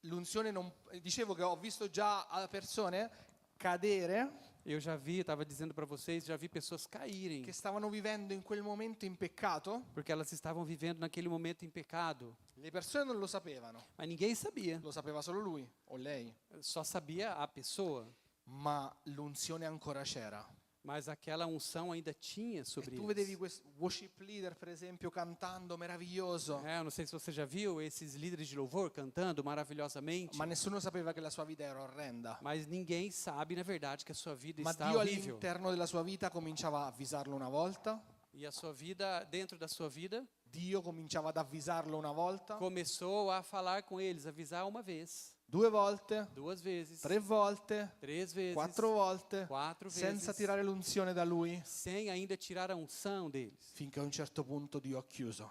L'unzione non... Dicevo che ho visto già persone cadere Eu já vi, estava dizendo para vocês, já vi pessoas caírem, che stavano vivendo in quel momento in peccato. porque elas estavam vivendo naquele momento em pecado, Le persone non lo sapevano, mas ninguém sabia, lo sapeva solo lui o lei, só sabia a pessoa, ma l'unzione ancora c'era. mas aquela unção ainda tinha E sobre tu vedevi eles. questo worship leader, per esempio, cantando meraviglioso, Eu não sei se você já viu esses líderes de louvor cantando maravilhosamente, ma nessuno sapeva che la sua vita era orrenda. mas ninguém sabe, na verdade, que a sua vida Ma está Dio horrível. all'interno della sua vita cominciava a avvisarlo una volta, E a sua vida, dentro da sua vida, Dio cominciava ad avvisarlo una volta, começou a falar com eles, avisar uma vez, 2 volte, 2 vezes, 3 volte, 3 vezes, 4 volte, 4 senza vezes, tirare l'unzione da lui, sem ainda tirar a unção deles. finché a un certo punto Dio ha chiuso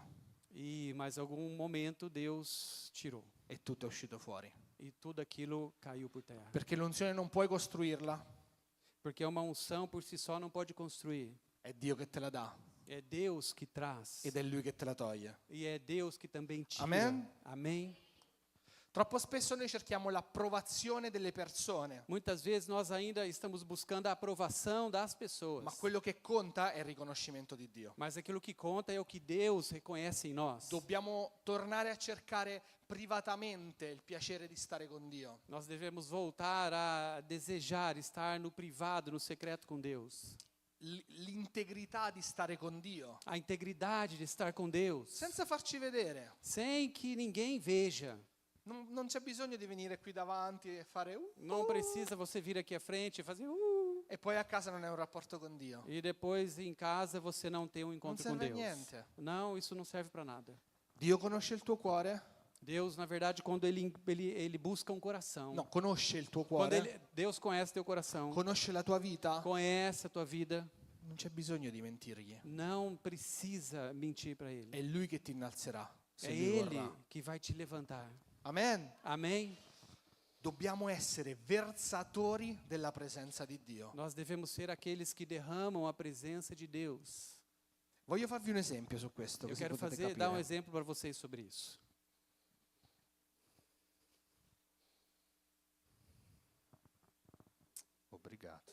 E mas algum momento Deus tirou e tutto è uscito fuori. e tudo aquilo caiu por terra. Perché l'unzione non puoi costruirla, Porque uma unção por si só não pode construir. è Dio che te la dà É Deus que traz ed è Lui che te la toglie. e é Deus que também tira. Amém? Amém. Troppo spesso noi cerchiamo l'approvazione delle persone, Muitas vezes nós ainda estamos buscando a aprovação das pessoas. ma quello che conta è il riconoscimento di Dio. Mas aquilo que conta é o que Deus reconhece em nós. Dobbiamo tornare a cercare privatamente il piacere di stare con Dio. Nós devemos voltar a desejar estar no privado, no secreto com Deus. L'integrità di stare con Dio, A integridade de estar com Deus, senza farci vedere. sem que ninguém veja. Non c'è bisogno di venire qui davanti e fare Não precisa você vir aqui à frente e fazer e poi a casa non è un rapporto con Dio. e depois em casa você não tem um Non encontro com serve a Deus. niente. Não, isso não serve para nada. Dio conosce il tuo cuore? Deus, na verdade, quando ele busca um coração, No, conosce il tuo quando cuore, Deus conhece teu coração, conosce la tua vita. conhece a tua vida, Non c'è bisogno di mentirgli. não precisa mentir para Ele. È Lui che ti innalzerà, se É Lui Ele vorrà. que vai te levantar. Amen. Amém? Dobbiamo essere versatori della presenza di Dio. Nós devemos ser aqueles que derramam a presença de Deus. Voglio farvi un esempio su questo, Eu così quero potete dar um capire. exemplo para vocês sobre isso. Obrigado.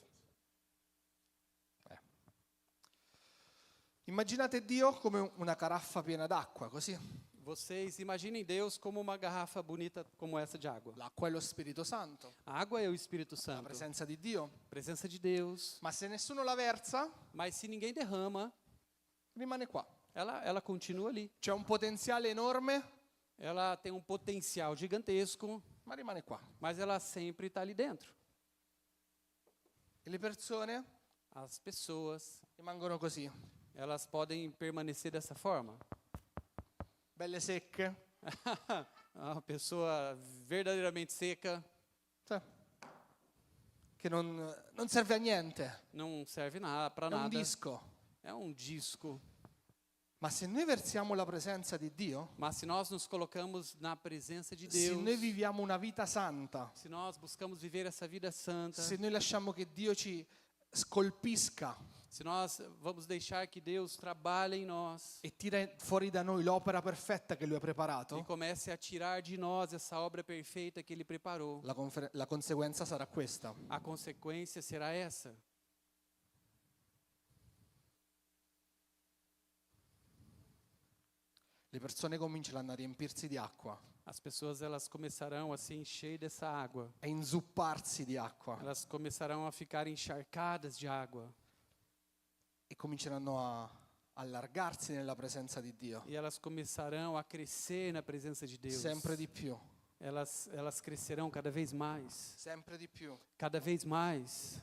Immaginate Dio come una caraffa piena d'acqua, così. Vocês imaginem Deus como uma garrafa bonita como essa de água. L'acqua è lo Spirito Santo, A água é o Espírito la Santo, presenza di Dio. presença de Deus. Ma se nessuno la versa, Mas se ninguém derrama, rimane qua. ela continua ali. C'è un potenziale enorme, Ela tem um potencial gigantesco, ma rimane qua. mas ela sempre está ali dentro. E le persone As pessoas, rimangono così, elas podem permanecer dessa forma. belle secche. Uma pessoa verdadeiramente seca, Cioè, che non serve a niente. não serve nada para È un nada. disco. É um disco. Ma se noi versiamo la presenza di Dio, Mas se nós nos colocamos na presença de se Deus, noi viviamo una vita santa, se nós buscamos viver essa vida santa, se noi lasciamo che Dio ci scolpisca se nós vamos deixar que Deus trabalhe em nós e tira fuori da noi l'opera perfetta che Lui ha preparato, e comece a tirar de nós essa obra perfeita que Ele preparou, la conseguenza sarà questa. a consequência será essa. Le persone cominceranno a riempirsi di acqua, As pessoas elas começarão a se encher dessa água. a inzupparsi di acqua Elas começarão a ficar encharcadas de água. e cominceranno a allargarsi nella presenza di Dio, E elas começarão a crescer na presença de Deus. sempre di più, Elas crescerão cada vez mais. sempre di più, Cada vez mais.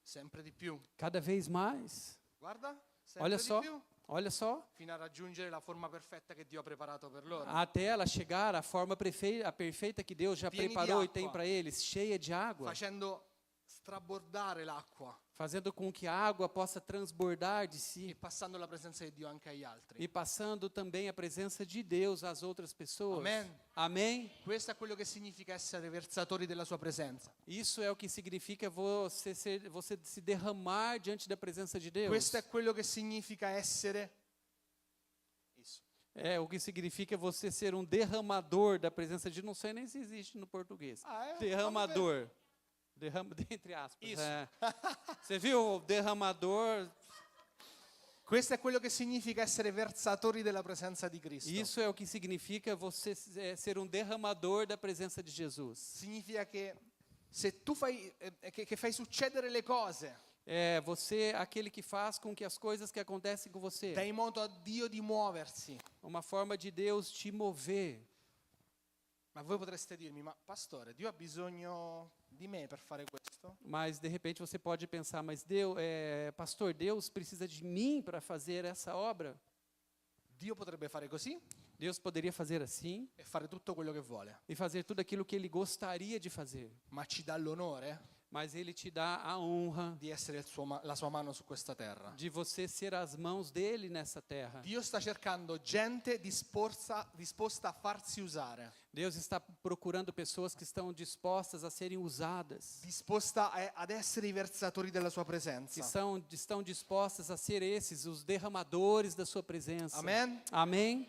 sempre di più. Cada vez mais. Guarda, Olha sempre só. di più, Olha só. fino a raggiungere la forma perfetta che Dio ha preparato per loro. Até ela chegar à forma perfeita que Deus já Pieni de preparou e água. tem para eles, cheia de água. Facendo strabordare l'acqua Fazendo com que a água possa transbordar de e si. passando la presenza di Dio anche agli altri. E passando também a presença de Deus às outras pessoas. Amen. Amém? Questo è quello che significa essere versatori della sua presenza. Isso é o que significa você se derramar diante da presença de Deus. Questo è quello che significa essere É o que significa você ser um derramador da presença de Deus. Não sei nem se existe no português. Derramador. Entre aspas. Isso. É. Você viu o derramador? Questo è quello che significa essere versatori della presenza di Cristo. Isso é o que significa você ser um derramador da presença de Jesus. Significa che se tu fai che fai succedere le cose, É você aquele que faz com que as coisas que acontecem com você, dai modo a Dio di muoversi. uma forma de Deus te mover. Ma voi potreste dirmi, ma pastore, Dio ha bisogno di me per fare questo? Mas de repente você pode pensar, mas pastor, Deus precisa de mim para fazer essa obra? Dio potrebbe fare così Deus poderia fazer assim e fare tutto quello che vuole, e fazer tudo aquilo que Ele gostaria de fazer. ma ci dà l'onore Mas Ele te dá a honra di essere la sua mano su questa terra. de você ser as mãos dele nessa terra. Dio sta cercando gente disposta a farsi usare, Deus está procurando pessoas que estão dispostas a serem usadas, disposta ad essere i versatori della sua que presenza. estão dispostas a ser esses, os derramadores da sua presença. Amen? Amém?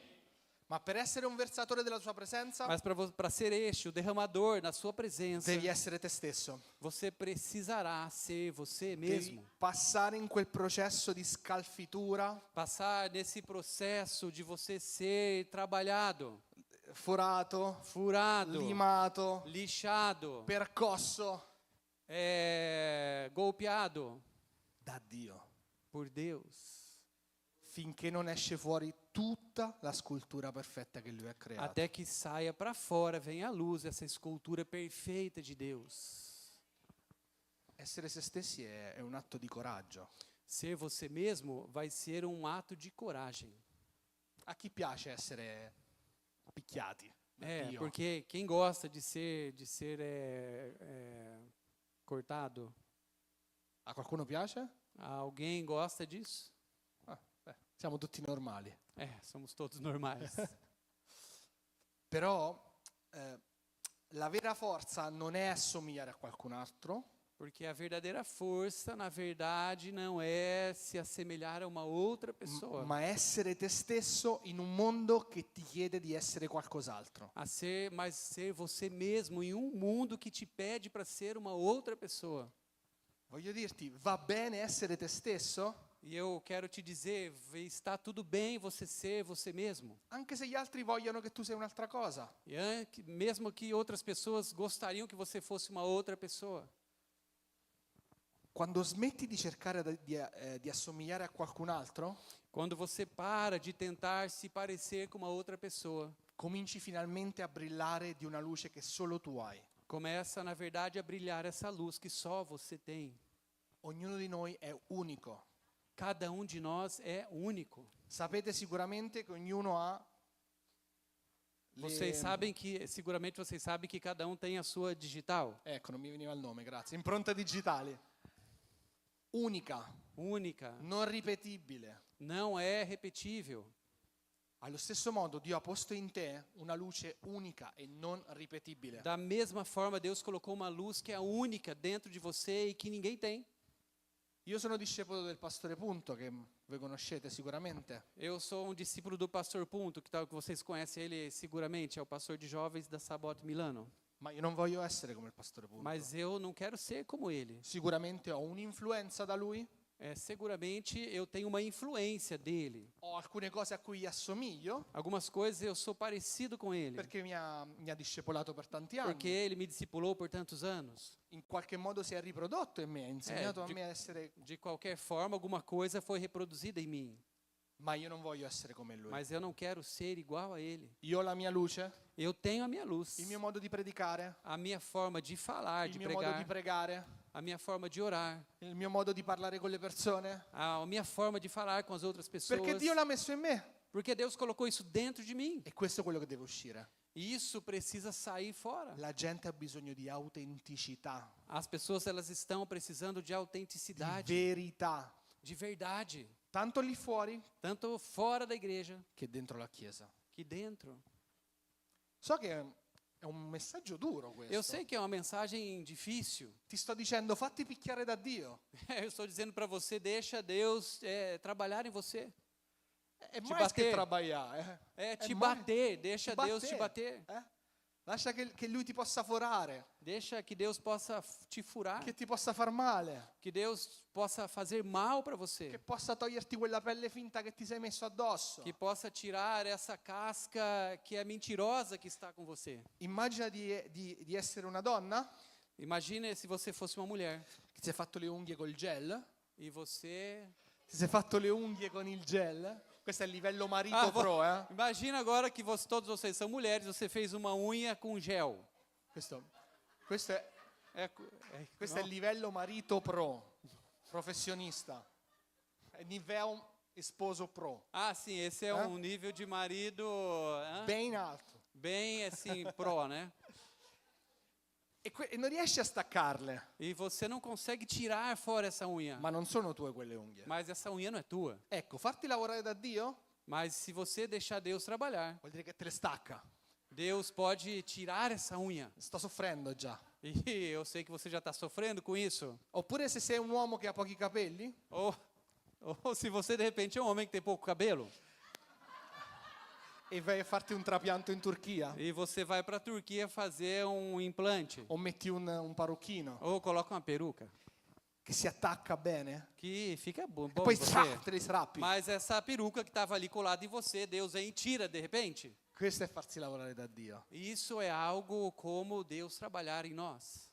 Ma per essere un versatore della sua presenza Mas para ser este, o derramador na sua presença, devi essere te stesso. você precisará ser você mesmo. Devi passare in quel processo di scalfitura, Passar nesse processo de você ser trabalhado, forato, furado, limato, lixado, percosso golpeado da Dio, por Deus, finché non esce fuori tutta la scultura perfetta che Lui ha creato. até que saia para fora, venha à luz essa escultura perfeita de Deus. Essere se stessi è un atto di coraggio. Ser você mesmo vai ser um ato de coragem. A chi piace essere picchiati da Dio? Porque quem gosta de ser cortado, A qualcuno piace? alguém gosta disso? Siamo tutti normali. Somos todos normais. Però la vera forza non è assomigliare a qualcun altro, Porque a verdadeira força, na verdade, não é se assemelhar a uma outra pessoa, ma essere te stesso in un mondo che ti chiede di essere qualcos'altro. mas ser você mesmo em um mundo que te pede para ser uma outra pessoa. Voglio dirti, va bene essere te stesso, E eu quero te dizer, está tudo bem você ser você mesmo. anche se gli altri vogliono che tu sei un'altra cosa. E mesmo que outras pessoas gostariam que você fosse uma outra pessoa. Quando smetti di cercare di assomigliare a qualcun altro, Quando você para de tentar se parecer com uma outra pessoa, cominci finalmente a brillare di una luce che solo tu hai. começa, na verdade, a brilhar essa luz que só você tem. Ognuno di noi è unico. Cada de nós é único. Sapete sicuramente che ognuno ha Seguramente vocês sabem que cada tem a sua digital. Ecco, non mi veniva il nome, grazie. Impronta digitale. Unica, Única, non ripetibile. não é repetível. Allo stesso modo Dio ha posto in te una luce unica e non ripetibile. Da mesma forma, Deus colocou uma luz que é única dentro de você e que ninguém tem. Io sono discepolo del pastore Punto, che voi conoscete sicuramente. Eu sou um discípulo do pastor Punto, que vocês conhecem ele seguramente, é o pastor de jovens da Sabot Milano. Ma io non voglio essere come il pastore Punto. Mas eu não quero ser como ele. Sicuramente ho un'influenza da lui, Seguramente eu tenho uma influência dele. ho alcune cose a cui gli assomiglio, Algumas coisas eu sou parecido com ele. perché mi ha discepolato per tanti anni. Porque ele me discipulou por tantos anos. In qualche modo si è riprodotto in me, ha insegnato a me a essere... De qualquer forma, alguma coisa foi reproduzida em mim. Ma io non voglio essere come lui. Mas eu não quero ser igual a ele. Io ho la mia luce, Eu tenho a minha luz, il mio modo di predicare, a minha forma de falar, il de mio modo di pregar, pregare, a minha forma de orar, il mio modo di parlare con le persone. a minha forma de falar com as outras pessoas. Perché Dio l'ha messo in me. Porque Deus colocou isso dentro de mim. E questo è quello che deve uscire. Isso precisa sair fora. La gente ha bisogno di autenticità, As pessoas elas estão precisando de di autenticidade, verità, de verdade, tanto lì fuori tanto fora da igreja che dentro la chiesa. que dentro. So che è un messaggio duro questo. Eu sei que é uma mensagem difícil. Ti sto dicendo fatti picchiare da Dio. Eu estou dizendo para você, deixa Deus trabalhar em você. È Ti mais che bater. trabalhar. Te mais- bater, deixa ti Deus te bater. Lascia che Lui ti possa forare, Deixa que Deus possa te furar, che ti possa far male, que Deus possa fazer mal para você, che possa toglierti quella pelle finta che ti sei messo addosso. que possa tirar essa casca que é mentirosa que está com você. Immagina di essere una donna Imagine se você fosse uma mulher che si è fatto le unghie col gel. e você... Ti sei fatto le unghie con il gel. Questo è il livello marito Ah, pro, eh? Imagina agora que todos vocês são mulheres, você fez uma unha com gel. Questo è Não? il livello marito pro, professionista. È livello sposo pro, Ah, sim, esse é um nível de marido ben alto. bem assim, pro, né? E non riesci a staccarle, E você não consegue tirar fora essa unha. ma non sono tue quelle unghie. Mas essa unha não é tua. Ecco, farti lavorare da Dio Mas se você deixar Deus trabalhar, vuol dire che te le stacca. Deus pode tirar essa unha. Sto soffrendo già. E eu sei que você já está sofrendo com isso. Oppure se sei un uomo che ha pochi capelli, Ou se você de repente é um homem que tem pouco cabelo e vai a farti un trapianto in Turchia, e você vai para a Turquia fazer um implante o metti un parrucchino ou coloca uma peruca che si attacca bene, que fica bom e poi em você. te li strappi. Mas essa peruca que estava ali colada em você, Deus aí tira de repente. Questo è farsi lavorare da Dio. Isso é algo como Deus trabalhar em nós.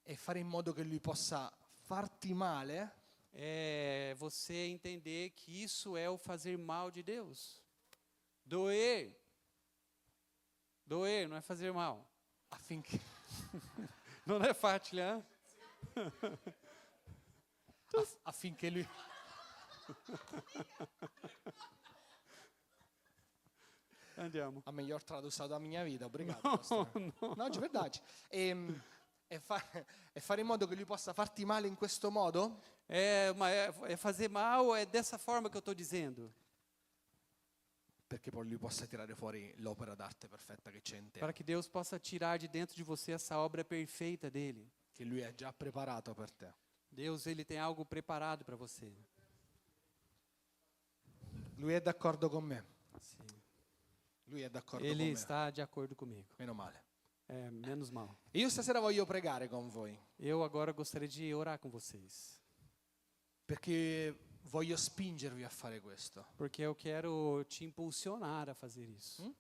E fare in modo che Lui possa farti male É você entender que isso é o fazer mal de Deus. Doer. Doer não é fazer mal. affinché, Não é facile, hein? affinché Lui... Andiamo. A melhor tradução da minha vida, obrigado. Pastore. No, de verdade. E fare in modo che Lui possa farti male in questo modo, É fazer mal, é dessa forma que eu estou dizendo. perché poi Lui possa tirare fuori l'opera d'arte perfetta che c'è in te, Para que Deus possa tirar de dentro de você essa obra perfeita dele. che Lui ha già preparato per te. Deus, ele tem algo preparado para você. Lui è d'accordo con me. Sim. Lui è d'accordo Ele con me. está de acordo comigo. Meno male. É, menos mal. E io stasera voglio pregare con voi, Eu agora gostaria de orar com vocês. perché voglio spingervi a fare questo. Porque eu quero te impulsionar a fazer isso.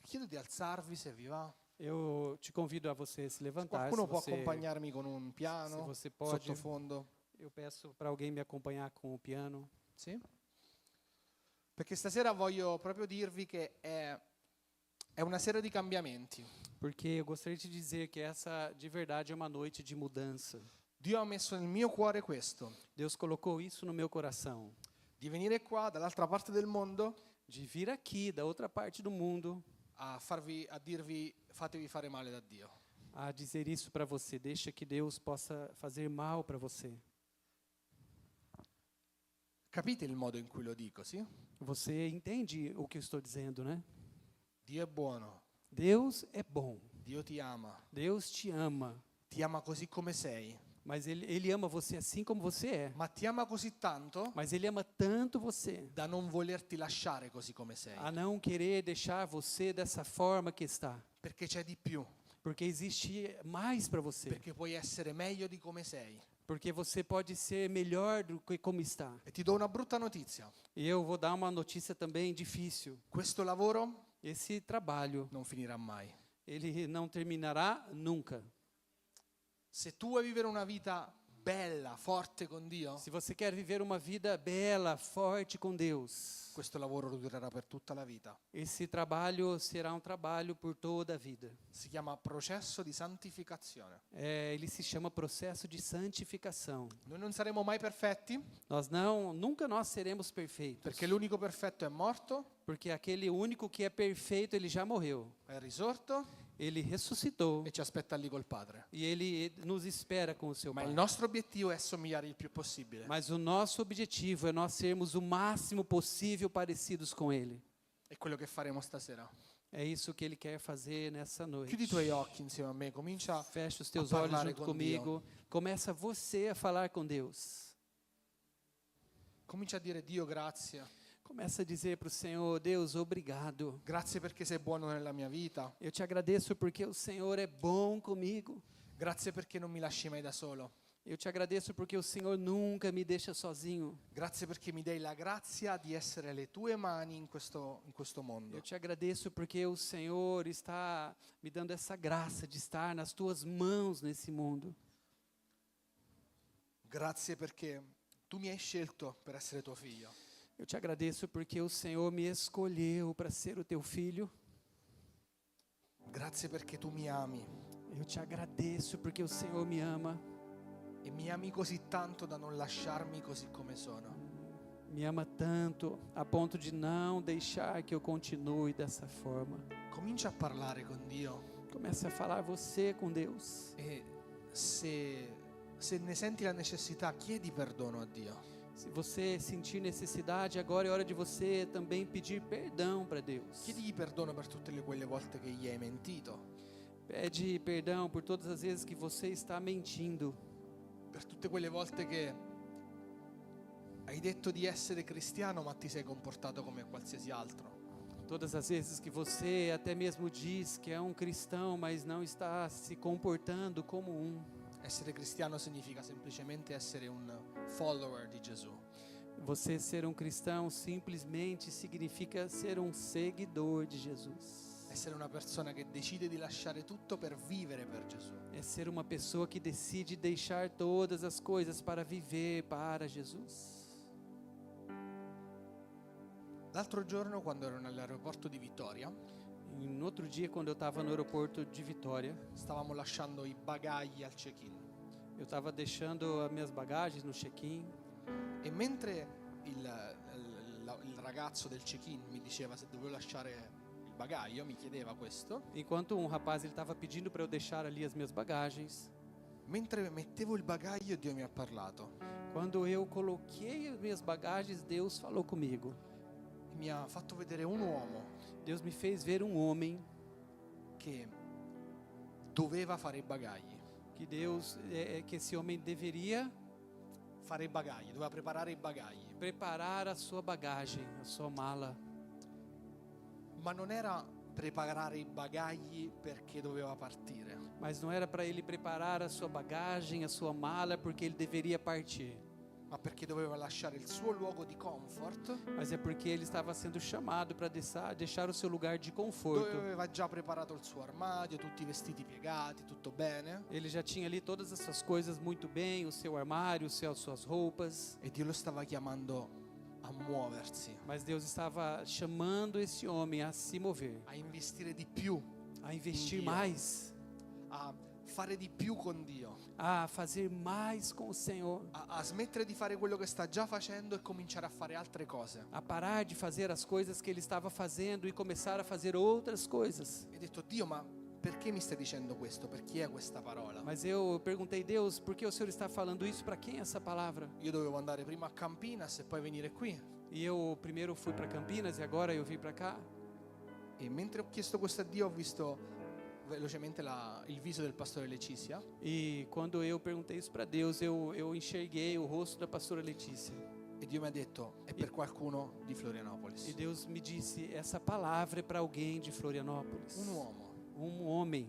Chiedo di alzarvi se vi va. Eu te convido a você se levantar. Qualcuno Se può você, accompagnarmi con un piano, se você pode. sottofondo. Eu peço para alguém me acompanhar com o piano. Sì? Perché stasera voglio proprio dirvi che è una serie di cambiamenti. Porque eu gostaria de dizer que essa de verdade é uma noite de mudança. Dio ha messo nel mio cuore questo, Deus colocou isso no meu coração. di venire qua dall'altra parte del mondo De vir aqui, da outra parte do mundo, a dirvi fatevi fare male da Dio. a dizer isso para você. Deixa que Deus possa fazer mal para você. Capite il modo in cui lo dico, sì? Você entende o que eu estou dizendo, né? Dio è buono, Deus é bom. Dio ti ama così come sei, Mas ele ama você assim como você é. ma ti ama così tanto Mas ele ama tanto você da non volerti lasciare così come sei, a não querer deixar você dessa forma que está. perché c'è di più, Porque existe mais para você. perché puoi essere meglio di come sei. Porque você pode ser melhor do que como está. E ti do una brutta notizia, E eu vou dar uma notícia também difícil. questo lavoro Esse trabalho, non finirà mai. ele não terminará nunca. Se tu vuoi vivere una vita bella, forte con Dio, Se você quer viver uma vida bela, forte com Deus, questo lavoro durerà per tutta la vita. esse trabalho será um trabalho por toda a vida. Si chiama processo di santificazione. Ele se chama processo de santificação. Noi non saremo mai perfetti, Nunca nós seremos perfeitos. perché l'unico perfetto è morto, Porque aquele único que é perfeito, ele já morreu. è risorto Ele ressuscitou e ci aspetta lì col Padre. e ele nos espera com o seu Ma Pai. il nostro obiettivo è somigliare il più possibile. Mas o nosso objetivo é nós sermos o máximo possível parecidos com ele. È quello che faremo stasera. É isso que ele quer fazer nessa noite. Chiudi i tuoi occhi insieme a me, comincia Fecha os teus a olhos parlare junto con comigo. Começa você a falar com Deus. Comincia a dire: Dio, grazie. Começa a dizer para o Senhor: Deus, obrigado. Grazie perché sei buono nella mia vita. Eu te agradeço porque o Senhor é bom comigo. Grazie perché non mi lasci mai da solo. Eu te agradeço porque o Senhor nunca me deixa sozinho. Grazie perché mi dai la grazia di essere le tue mani in questo mondo. Eu te agradeço porque o Senhor está me dando essa graça de estar nas tuas mãos nesse mundo. Grazie perché tu mi hai scelto per essere tuo figlio. Eu te agradeço porque o Senhor me escolheu para ser o teu filho. Grazie perché tu mi ami Eu te agradeço porque o Senhor me ama. e mi ami così tanto da non lasciarmi così come sono. Me ama tanto a ponto de não deixar que eu continue dessa forma. Comincia a parlare con Dio Comece a falar você com Deus. e se ne senti la necessità, chiedi perdono a Dio. Se você sentir necessidade, agora é hora de você também pedir perdão para Deus. Chiedigli perdono per tutte quelle volte che gli hai mentito, Pede perdão por todas as vezes que você está mentindo. per tutte quelle volte che hai detto di essere cristiano ma ti sei comportato come qualsiasi altro. Todas as vezes que você até mesmo diz que é um cristão, mas não está se comportando como um. Essere cristiano significa semplicemente essere un follower di Gesù. Você ser um cristão simplesmente significa ser um seguidor de Jesus. Essere una persona che decide di lasciare tutto per vivere per Gesù. É ser uma pessoa que decide deixar todas as coisas para viver para Jesus. L'altro giorno, quando ero nell'aeroporto di Vittoria, No outro dia, quando eu estava no aeroporto de Vitória, stavamo lasciando i bagagli al check-in eu estava deixando as minhas bagagens no check-in. e mentre il ragazzo del check-in mi diceva se dovevo lasciare il bagaglio, mi chiedeva questo, Enquanto um rapaz ele estava pedindo para eu deixar ali as minhas bagagens, mentre mettevo il bagaglio Dio mi ha parlato quando eu coloquei as minhas bagagens, Deus falou comigo. e mi ha fatto vedere un uomo Deus me fez ver um homem che doveva fare i bagagli, que esse homem deveria fare i bagagli, doveva preparare i bagagli, preparar a sua bagagem, a sua mala. ma non era preparare i bagagli perché doveva partire, Mas não era para ele preparar a sua bagagem, a sua mala, porque ele deveria partir. ma perché doveva lasciare il suo luogo di comfort, Mas é porque ele estava sendo chamado para deixar o seu lugar de dove conforto. aveva già preparato il suo armadio, tutti i vestiti piegati, tutto bene, Ele já tinha ali todas essas coisas muito bem, o seu armário, as suas roupas. e Dio lo stava chiamando a muoversi, Mas Deus estava chamando esse homem a se mover, a investire di più, a investir Dio. mais, a fare di più con Dio, a fazer mais com o Senhor, a smettere di fare quello che sta già facendo e cominciare a fare altre cose. a parar de fazer as coisas que ele estava fazendo e começar a fazer outras coisas. E ho detto: Dio, ma perché mi stai dicendo questo? Per chi è questa parola? Mas eu perguntei, Deus, por que o Senhor está falando isso? Para quem é essa palavra? Io dovevo andare prima a Campinas e poi venire qui. E eu primeiro fui para Campinas e agora eu vim para cá. E mentre ho chiesto questo a Dio ho visto velocemente il viso del pastore Letizia. E quando eu perguntei isso para Deus, eu enxerguei o rosto da pastora Letícia. E Dio mi ha detto, è per qualcuno di Florianopolis. E Deus me disse, essa palavra é para alguém de Florianópolis. Un uomo. Homem.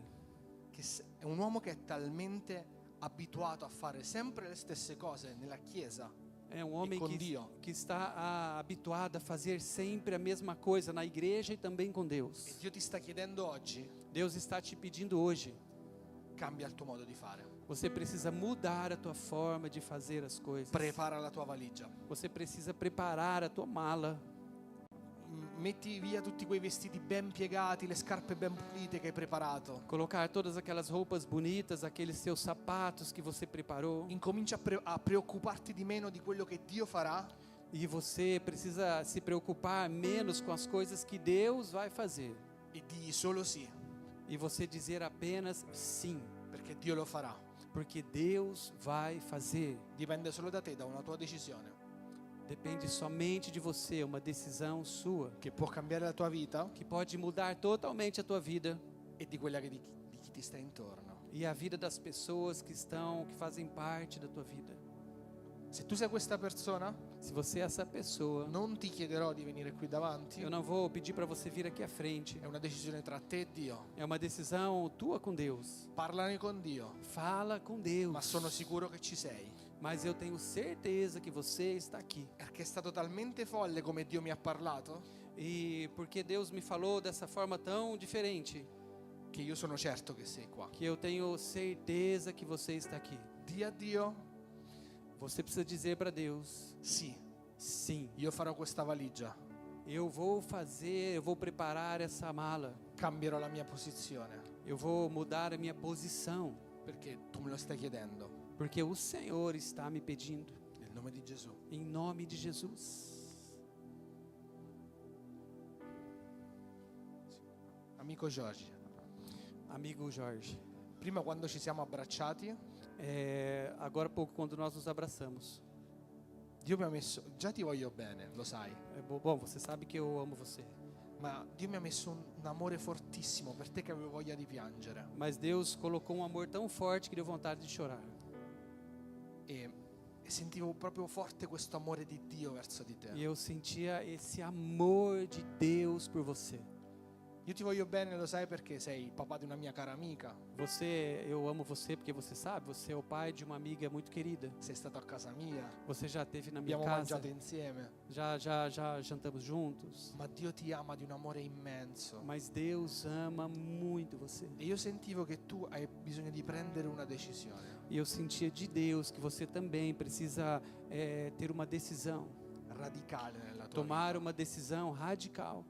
È un uomo che è talmente abituato a fare sempre le stesse cose nella chiesa. É homem com Dio. que está habituado a fazer sempre a mesma coisa na igreja e também com E Deus. Dio ti sta chiedendo oggi, Deus está te pedindo hoje, cambia il tuo modo di fare. você precisa mudar a tua forma de fazer as coisas. Prepara la tua valigia. Você precisa preparar a tua mala. Metti via tutti quei vestiti ben piegati, le scarpe ben pulite che hai preparato. Colocar todas aquelas roupas bonitas, aqueles seus sapatos que você preparou. Incomincia a preoccuparti di meno di quello che Dio farà. E você precisa se preocupar menos com as coisas que Deus vai fazer. E digli solo sì, E você dizer apenas sim, perché Dio lo farà. porque Deus vai fazer. Dipende solo da te, da una tua decisione Depende somente de você, uma decisão sua, che può cambiare la tua vita que pode mudar totalmente a tua vida e di quella di chi ti sta intorno. e a vida das pessoas que fazem parte da tua vida. Se tu sei questa persona, Se você é essa pessoa, non ti chiederò di venire qui davanti. eu não vou pedir para você vir aqui à frente. È una decisione tra te e Dio. É uma decisão tua com Deus. Parlane con Dio, Fala com Deus. ma sono sicuro che ci sei. Mas eu tenho certeza que você está aqui. Perché è stato talmente folle come Dio mi ha parlato, E porque Deus me falou dessa forma tão diferente, che io sono certo che sei qua. que eu tenho certeza que você está aqui. Dì a Dio, Você precisa dizer para Deus: sì, sim, io farò questa valigia, eu vou preparar essa mala. cambierò la mia posizione, Eu vou mudar a minha posição, perché tu me lo stai chiedendo. porque o Senhor está me pedindo. Nel nome di Gesù. Em nome de Jesus. Amico Giorgi, Amigo Jorge, prima quando ci siamo abbracciati, agora há pouco quando nós nos abraçamos, Dio mi ha messo, già ti voglio bene, lo sai, bom, você sabe que eu amo você, ma Dio mi ha messo un amore fortissimo per te che avevo voglia di piangere. mas Deus colocou um amor tão forte que deu vontade de chorar. E sentivo proprio forte questo amore di Dio verso di te. E eu sentia esse amor de Deus por você. Io ti voglio bene, lo sai, perché sei il papà di una mia cara amica. Eu amo você porque você sabe, você é o pai de uma amiga muito querida. Sei stato a casa mia, Você já esteve na minha abbiamo casa, mangiato insieme. já jantamos juntos. Ma Dio ti ama di un amore immenso. Mas Deus ama muito você. E io sentivo che tu hai bisogno di prendere una decisione E eu sentia de Deus que você também precisa ter uma decisão, radicale nella tua tomar vita, uma decisão radical,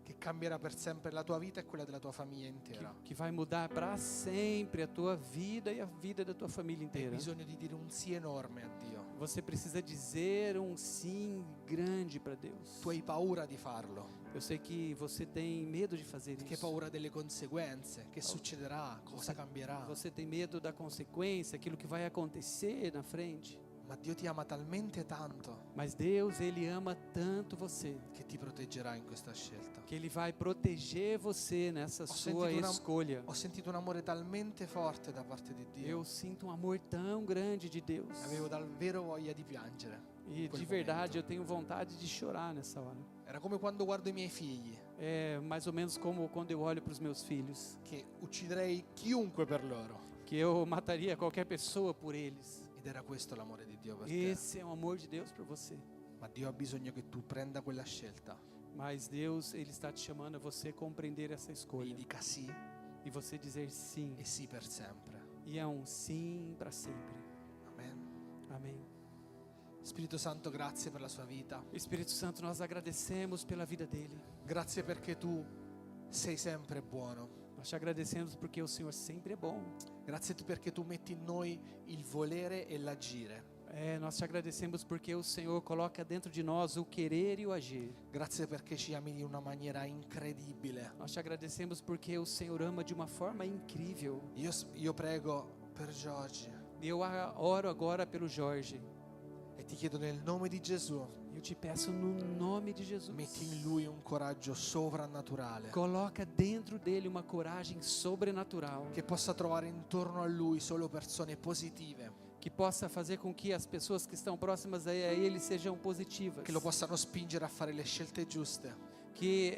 che cambierà per sempre la tua vita e quella della tua famiglia intera. que vai mudar para sempre a tua vida e a vida da tua família Hai inteira. bisogno di dire un sì enorme a Dio. Você precisa dizer um sim grande para Deus. Tu hai paura di farlo, Eu sei que você tem medo de fazer perché hai isso. paura delle conseguenze, che succederà, cosa cambierà. Você tem medo da consequência, aquilo que vai acontecer na frente. Ma Dio ti ama talmente tanto Mas Deus, Ele ama tanto você, che ti proteggerà in questa scelta. que Ele vai proteger você nessa sua sentito escolha. Ho sentito un amore talmente forte da parte di Dio. Eu sinto um amor tão grande de Deus. Avevo davvero voglia di piangere. E quel de verdade momento. eu tenho vontade de chorar nessa hora. Era come quando guardo i miei figli, É mais ou menos como quando eu olho para os meus filhos, che ucciderei chiunque per loro. que eu mataria qualquer pessoa por eles. Ed era questo l'amore di Dio per te. Esse é o amor de Deus por você. Ma Dio ha bisogno che tu prenda quella scelta Mas Deus, Ele está te chamando a você compreender essa e escolha. dica sì E você dizer sim. e sì per sempre. E é um sim para sempre. Amen. Amém. Spirito Santo, grazie per la sua vita. Espírito Santo, nós agradecemos pela vida dele. Grazie perché tu sei sempre buono. Nós te agradecemos porque o Senhor sempre é bom. Grazie perché tu metti in noi il volere e l'agire. Nós te agradecemos porque o Senhor coloca dentro de nós o querer e o agir. Grazie perché ci ami di una maniera incredibile. Nós te agradecemos porque o Senhor ama de uma forma incrível. Io prego per Giorgi Eu oro agora pelo Jorge. e ti chiedo nel nome di Gesù, Eu te peço no nome de Jesus. metti in lui un coraggio sovrannaturale, Coloca dentro dele uma coragem sobrenatural. che possa trovare intorno a lui solo persone positive, Que possa fazer com que as pessoas que estão próximas a ele sejam positivas. che lo possano spingere a fare le scelte giuste, Que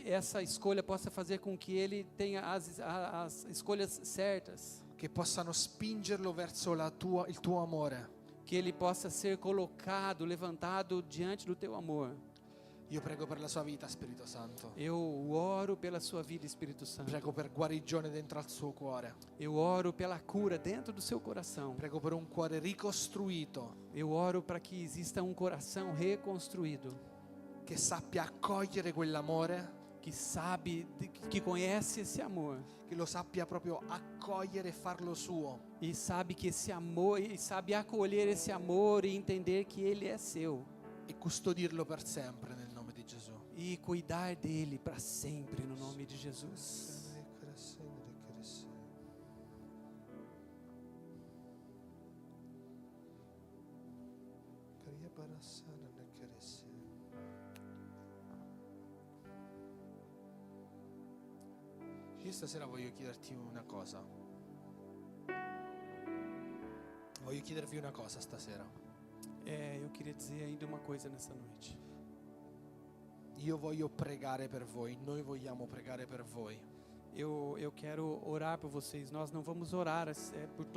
essa escolha possa fazer com que ele tenha as escolhas certas. che possano spingerlo verso il tuo amore. Que ele possa ser colocado, levantado diante do teu amor. Io prego per la sua vita, Spirito Santo. Eu oro pela sua vida, Espírito Santo. Prego per guarigione dentro al suo cuore. Eu oro pela cura dentro do seu coração. Prego per un cuore ricostruito, Eu oro para que exista um coração reconstruído, che sappia accogliere quell'amore, que sabe, que conhece esse amor che lo sappia proprio accogliere e farlo suo. e sabe que esse amor, e sabe acolher esse amor e entender que ele é seu E custodirlo per sempre nel nome di Gesù. e cuidar dele para sempre no nome de Jesus. Io stasera voglio chiederti una cosa. Voglio chiedervi una cosa stasera. Eu queria dizer ainda uma coisa nessa noite. Io voglio pregare per voi, noi vogliamo pregare per voi. Eu quero orar por vocês. Nós não vamos orar por todos.